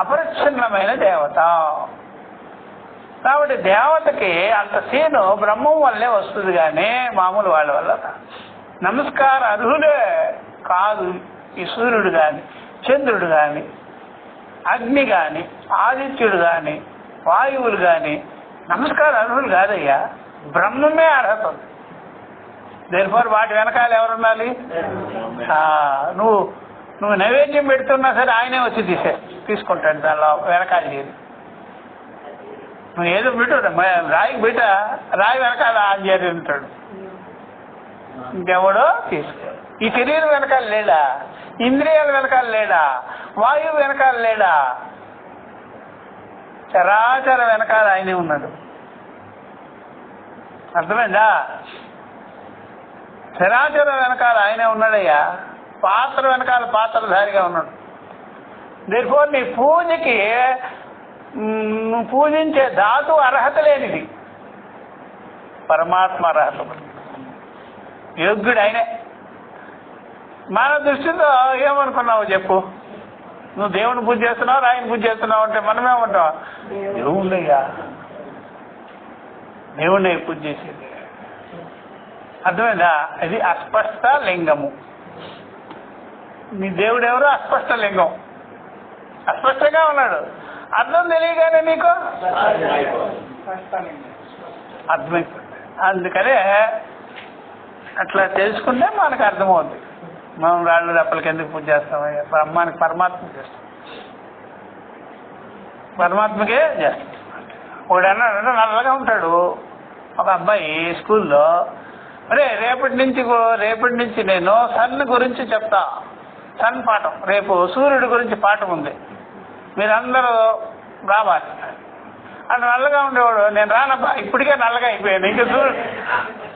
A: అపరిచ్ఛిన్నమైన దేవత. కాబట్టి దేవతకి అంత సీను బ్రహ్మం వల్లే వస్తుంది కానీ మామూలు వాళ్ళ వల్ల కాదు. నమస్కార అర్హులే కాదు ఈ సూర్యుడు కానీ, చంద్రుడు కానీ, అగ్ని కానీ, ఆదిత్యుడు కానీ, వాయువులు కానీ నమస్కార అర్హులు కాదయ్యా. బ్రహ్మమే అర్హత ఉంది. దేనిఫోర్ వాటి వెనకాల ఎవరుండాలి? నువ్వు నైవేద్యం పెడుతున్నా సరే ఆయనే వచ్చి తీసుకుంటాడు. దానిలో వెనకాల చేరి నువ్వు ఏదో పెట్టు, రాయికి బిడ్డ రాయి వెనకాల ఆంజేరి ఉంటాడు, ఇంకెవడో తీసుకో. ఈ శరీరం వెనకాల లేడా? ఇంద్రియాల వెనకాల లేడా? వాయువు వెనకాల లేడా? చరాచర వెనకాల ఆయనే ఉన్నాడు. అర్థమైందా? చరాచర వెనకాల ఆయనే ఉన్నాడయ్యా. పాత్ర వెనకాల పాత్రధారిగా ఉన్నాడు. దేనిఫోర్ నీ పూజకి నువ్వు పూజించే ధాతు అర్హత లేనిది, పరమాత్మ అర్హత. యోగ్యుడు ఆయనే. మన దృష్టితో ఏమనుకున్నావు చెప్పు? నువ్వు దేవుని పూజ చేస్తున్నావు, రాయిని పూజ చేస్తున్నావు అంటే మనమేమంటావు? దేవుణ్ణయ్యా, దేవుణ్ణి పూజ చేసేది. అర్థమైందా? ఇది అస్పష్ట లింగము. నీ దేవుడు ఎవరు? అస్పష్ట లింగం. అస్పష్టంగా ఉన్నాడు. అర్థం తెలియగానే నీకు అర్థమైపోతుంది. అందుకనే అట్లా తెలుసుకుంటే మనకు అర్థమవుతుంది. మనం రాళ్ళు రప్పలకి ఎందుకు పూజ చేస్తామయ్యా? బ్రహ్మానికి పరమాత్మ చేస్తాం, పరమాత్మకే చేస్తాం. వాడు అన్నాడు నల్లగా ఉంటాడు ఒక అబ్బాయి స్కూల్లో, అరే రేపటి నుంచి నేను సన్ గురించి చెప్తా, సన్ పాఠం, రేపు సూర్యుడి గురించి పాఠం ఉంది, మీరందరూ రావాలి. అంటే నల్లగా ఉండేవాడు, నేను రానబ్బా ఇప్పటికే నల్లగా అయిపోయాను, ఇంకా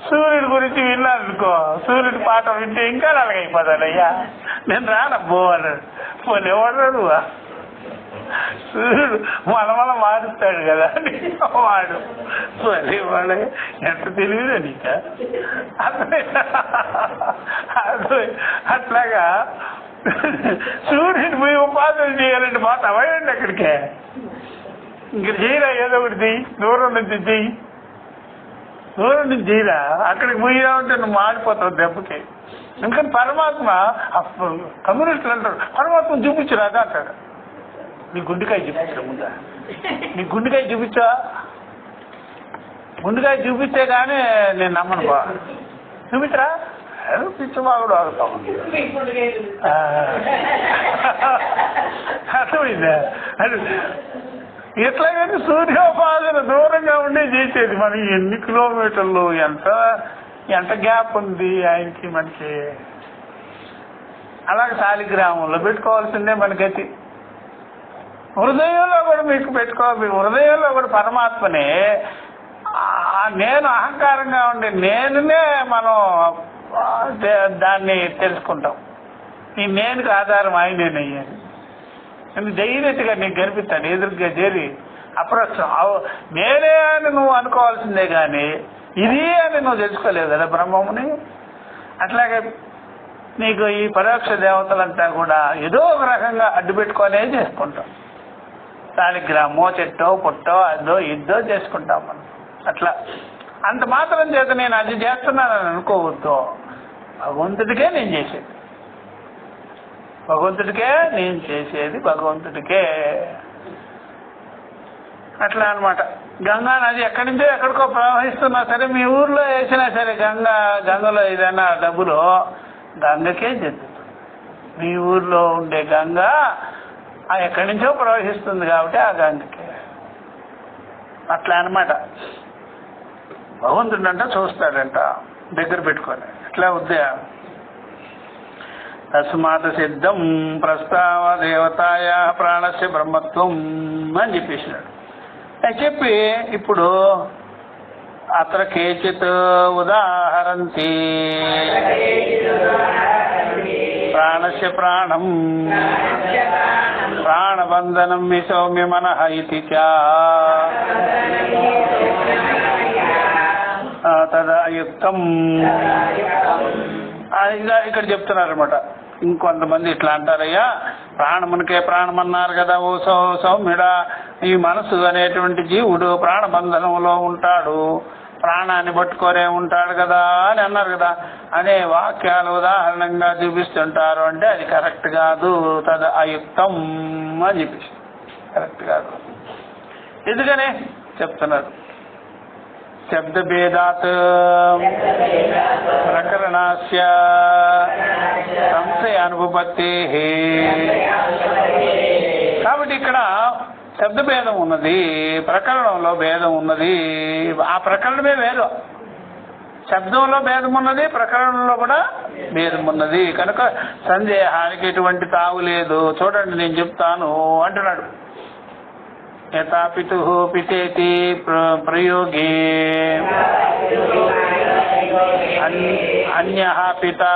A: సూర్యుడి గురించి విన్నాను అనుకో, సూర్యుడి పాఠం వింటే ఇంకా నల్లగా అయిపోతాను అయ్యా, నేను రానబ్బో అన్నాడు. పోనీ ఎవడు నువ్వా? సూర్యుడు మన మారుస్తాడు కదా వాడు మరి వాడు ఎంత తెలియదు నీక అట్లాగా సూర్యుని పోయి ఉపాసన చేయాలంటే మాట అవ్వండి అక్కడికే ఇంక చేయరా ఏదో ఒకటి చెయ్యి దూరం నుంచి చెయ్యి దూరం నుంచి చేయరా అక్కడికి పోయావంటే నువ్వు మాడిపోతావు దెబ్బకి ఎందుకని పరమాత్మ కమ్యూనిస్టులు అంటారు పరమాత్మ చూపించరాదా అంటాడు నీ గుండెకాయ చూపించా ముందా నీ గుండెకాయ చూపించా గుండెకాయ చూపిస్తే కానీ నేను నమ్మను బా చూపించరా పిచ్చబాగుడు ఆగుతాం అర్థమైందా ఎట్లాగైతే సూర్యోపాసన దూరంగా ఉండే చేసేది మనకి ఎన్ని కిలోమీటర్లు ఎంత గ్యాప్ ఉంది ఆయనకి మనకి అలాగే శాలిగ్రామంలో పెట్టుకోవాల్సిందే మన గతి హృదయంలో కూడా మీకు పెట్టుకోవాలి హృదయంలో కూడా పరమాత్మనే నేను అహంకారంగా ఉండే నేనునే మనం దాన్ని తెలుసుకుంటాం ఈ నేనుకు ఆధారం ఆయనేనయ్యాను అని ధైర్యతగా నీకు కనిపిస్తాను ఎదురుగా చేరి అప్రస్తుతం నేనే అని నువ్వు అనుకోవాల్సిందే కానీ ఇది అని నువ్వు తెలుసుకోలేవు కదా బ్రహ్మముని అట్లాగే నీకు ఈ పరోక్ష దేవతలంతా కూడా ఏదో ఒక రకంగా అడ్డు పెట్టుకొనే చేసుకుంటాం శాలిగ్రామో చెట్టో పుట్టో అదో ఇద్దో చేసుకుంటాం మనం అట్లా అంత మాత్రం చేత నేను అది చేస్తున్నానని అనుకోవద్దు భగవంతుడికే నేను చేసేది భగవంతుడికే అట్లా అనమాట గంగా నది ఎక్కడి నుంచో ఎక్కడికో ప్రవహిస్తున్నా సరే మీ ఊర్లో వేసినా సరే గంగలో ఏదైనా డబ్బులు గంగకే చెందుతుంది మీ ఊర్లో ఉండే గంగ ఎక్కడి నుంచో ప్రవహిస్తుంది కాబట్టి ఆ గంగకే అట్లా అనమాట భగవంతుడంట చూస్తాడంట దగ్గర పెట్టుకొని ఎట్లా ఉద్యా తస్మాత్ సిద్ధం ప్రస్తావ దేవతాయ ప్రాణస్య బ్రహ్మత్వం అని చెప్పేసినాడు చెప్పి ఇప్పుడు అత్ర కేచిత్ ఉదాహరంతి ప్రాణస్య ప్రాణం ప్రాణబంధనం మి సౌమ్య మనః ఇతి చ తదయుక్తం ఇక్కడ చెప్తున్నారు అనమాట ఇంకొంతమంది ఇట్లా అంటారయ్యా ప్రాణమునికే ప్రాణం అన్నారు కదా ఓ సౌమ్యుడా ఈ మనసు అనేటువంటి జీవుడు ప్రాణబంధనంలో ఉంటాడు ప్రాణాన్ని పట్టుకొనే ఉంటాడు కదా అని అన్నారు కదా అనే వాక్యాలు ఉదాహరణంగా చూపిస్తుంటారు అంటే అది కరెక్ట్ కాదు తద అయుక్తం అని చెప్పేసి కరెక్ట్ కాదు ఎందుకని చెప్తున్నారు శబ్దభేదాత్ ప్రకరణస్య సంశయానుపత్తే కాబట్టి ఇక్కడ శబ్దభేదం ఉన్నది ప్రకరణంలో భేదం ఉన్నది ఆ ప్రకరణమే వేరు శబ్దంలో భేదం ఉన్నది ప్రకరణంలో కూడా భేదం ఉన్నది కనుక సందేహానికి ఎటువంటి తావు లేదు చూడండి నేను చెప్తాను అంటున్నాడు యథా పితుః పితేతి ప్రయోగే అన్యః పితా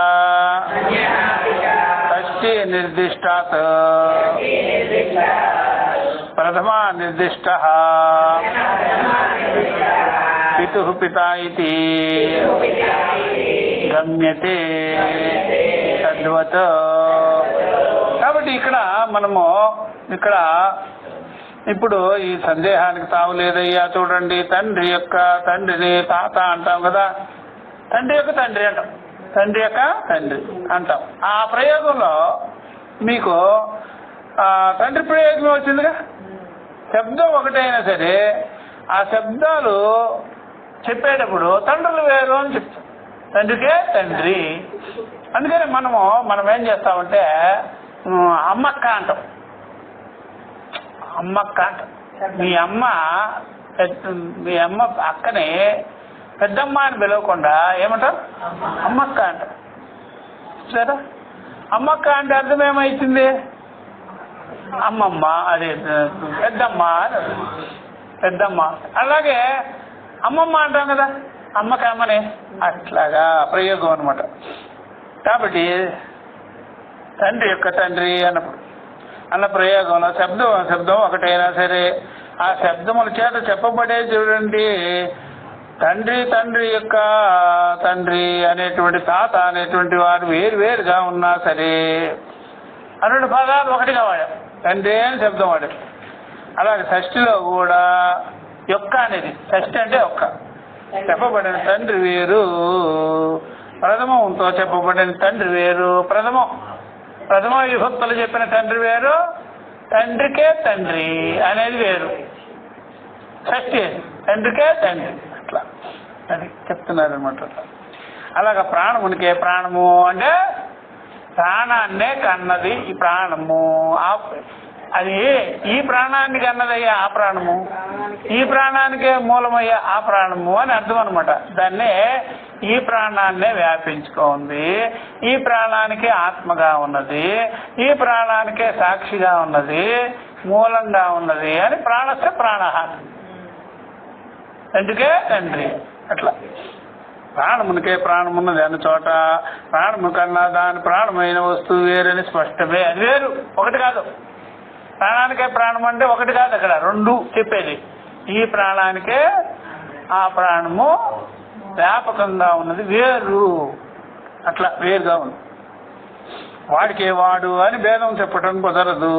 A: తస్య నిర్దిష్టాత్ ప్రథమా నిర్దిష్టః పితుః పితా ఇతి గమ్యతే తద్వత్. కాబట్టి ఇక్కడ మనము ఇప్పుడు ఈ సందేహానికి తావు లేదయ్యా చూడండి తండ్రిని తాత అంటాం కదా తండ్రి యొక్క తండ్రి అంటాం ఆ ప్రయోగంలో మీకు తండ్రి ప్రయోగం వచ్చిందిగా శబ్దం ఒకటైనా సరే ఆ శబ్దాలు చెప్పేటప్పుడు తండ్రులు వేరు అని చెప్తాం తండ్రికే తండ్రి అందుకని మనం ఏం చేస్తామంటే అమ్మక్క అంటాం మీ అమ్మ అక్కని పెద్దమ్మ అని పిలవకుండా ఏమంటారు అమ్మక్క అంటారు సరే అమ్మక్క అంటే అర్థం ఏమైతుంది అమ్మమ్మ అదే పెద్దమ్మ అలాగే అమ్మమ్మ అంటాం కదా అమ్మకి అమ్మని అట్లాగా ప్రయోగం అనమాట. కాబట్టి తండ్రి యొక్క తండ్రి అన్నప్పుడు అన్న ప్రయోగంలో శబ్దం ఒకటైనా సరే ఆ శబ్దముల చేత చెప్పబడే చూడండి తండ్రి యొక్క తండ్రి అనేటువంటి తాత అనేటువంటి వారు వేరుగా ఉన్నా సరే అటువంటి పదాలు ఒకటిగా వాడాం. తండ్రి అని శబ్దం వాడాం. అలాగే షష్ఠిలో కూడా యొక్క అనేది షష్ఠి అంటే ఒక్క చెప్పబడిన తండ్రి వేరు, ప్రథమంతో చెప్పబడిన తండ్రి వేరు, ప్రథమ విభక్తులు చెప్పిన తండ్రి వేరు, తండ్రికే తండ్రి అనేది వేరు. షష్ఠి తండ్రికే తండ్రి అట్లా అది చెప్తున్నారు అనమాట. అలాగా ప్రాణమునికే ప్రాణము అంటే ప్రాణాన్నే కన్నది ఈ ప్రాణము. అది ఈ ప్రాణాన్ని కన్నదయ్యా ఆ ప్రాణము, ఈ ప్రాణానికే మూలమయ్యా ఆ ప్రాణము అని అర్థం అనమాట. దాన్నే ఈ ప్రాణాన్నే వ్యాపించుకోంది, ఈ ప్రాణానికే ఆత్మగా ఉన్నది, ఈ ప్రాణానికే సాక్షిగా ఉన్నది, మూలంగా ఉన్నది అని ప్రాణస్థ ప్రాణ తండ్రికే తండ్రి. అట్లా ప్రాణమునికే ప్రాణమున్నది అన్న చోట ప్రాణము కన్నా దాని ప్రాణమైన వస్తువు వేరని స్పష్టమే. అది వేరు, ఒకటి కాదు. ప్రాణానికే ప్రాణం అంటే ఒకటి కాదు, అక్కడ రెండు చెప్పేది. ఈ ప్రాణానికే ఆ ప్రాణము వ్యాపకంగా ఉన్నది వేరు, అట్లా వేరుగా ఉంది. వాడికే వాడు అని భేదం చెప్పటం కుదరదు.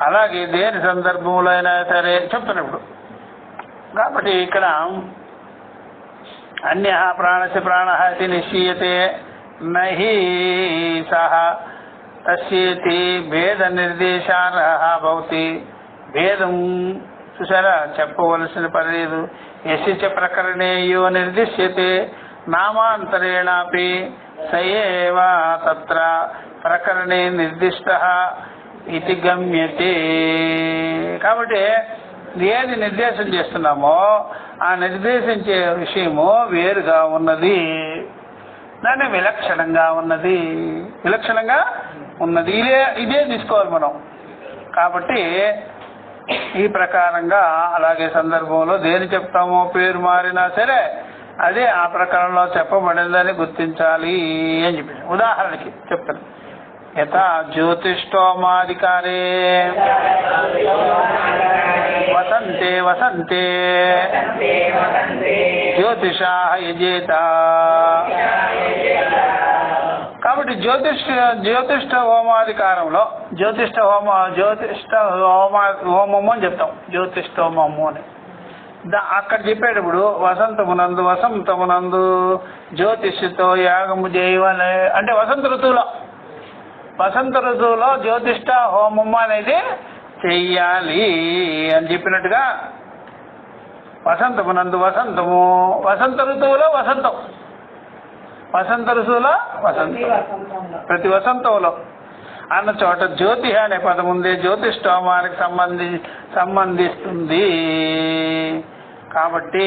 A: అలాగే దేని సందర్భంలో అయినా సరే చెప్తున్నప్పుడు కాబట్టి ఇక్కడ అన్య ప్రాణస్య ప్రాణ ఇది నిశ్చీయతే నహి సహ తస్యేతి భేద నిర్దేశార్హ భవతి. భేదం చూసారా చెప్పవలసిన పని లేదు. యశిచ ప్రకరణేయో నిర్దిశ్యతే నామాంతరేణాపి సయేవ తత్ర ప్రకరణే నిర్దిష్టః ఇది గమ్యతే. కాబట్టి ఏది నిర్దేశం చేస్తున్నామో ఆ నిర్దేశించే విషయము వేరుగా ఉన్నది, దాన్ని విలక్షణంగా ఉన్నది ఇదే తీసుకోవాలి మనం. కాబట్టి ఈ ప్రకారంగా అలాగే సందర్భంలో దేని చెప్తామో పేరు మారినా సరే అదే ఆ ప్రకారంలో చెప్పబడిందని గుర్తించాలి అని చెప్పి ఉదాహరణకి చెప్తాను. యథా జ్యోతిష్టోమాధికారే వసంతే జ్యోతిషా యజేత. కాబట్టి జ్యోతిష్ట హోమాధికారంలో హోమము అని చెప్తాం, జ్యోతిష్ట హోమము అని. అక్కడ చెప్పేటప్పుడు వసంతమునందు జ్యోతిష్తో యాగము చేయవలే అంటే వసంత ఋతువులో జ్యోతిష్ట హోమము అనేది చెయ్యాలి అని చెప్పినట్టుగా వసంతమునందు వసంత ఋతువులో ప్రతి వసంతంలో అన్న చోట జ్యోతి అనే పదం ఉంది, జ్యోతిష్ఠోమానికి సంబంధిస్తుంది. కాబట్టి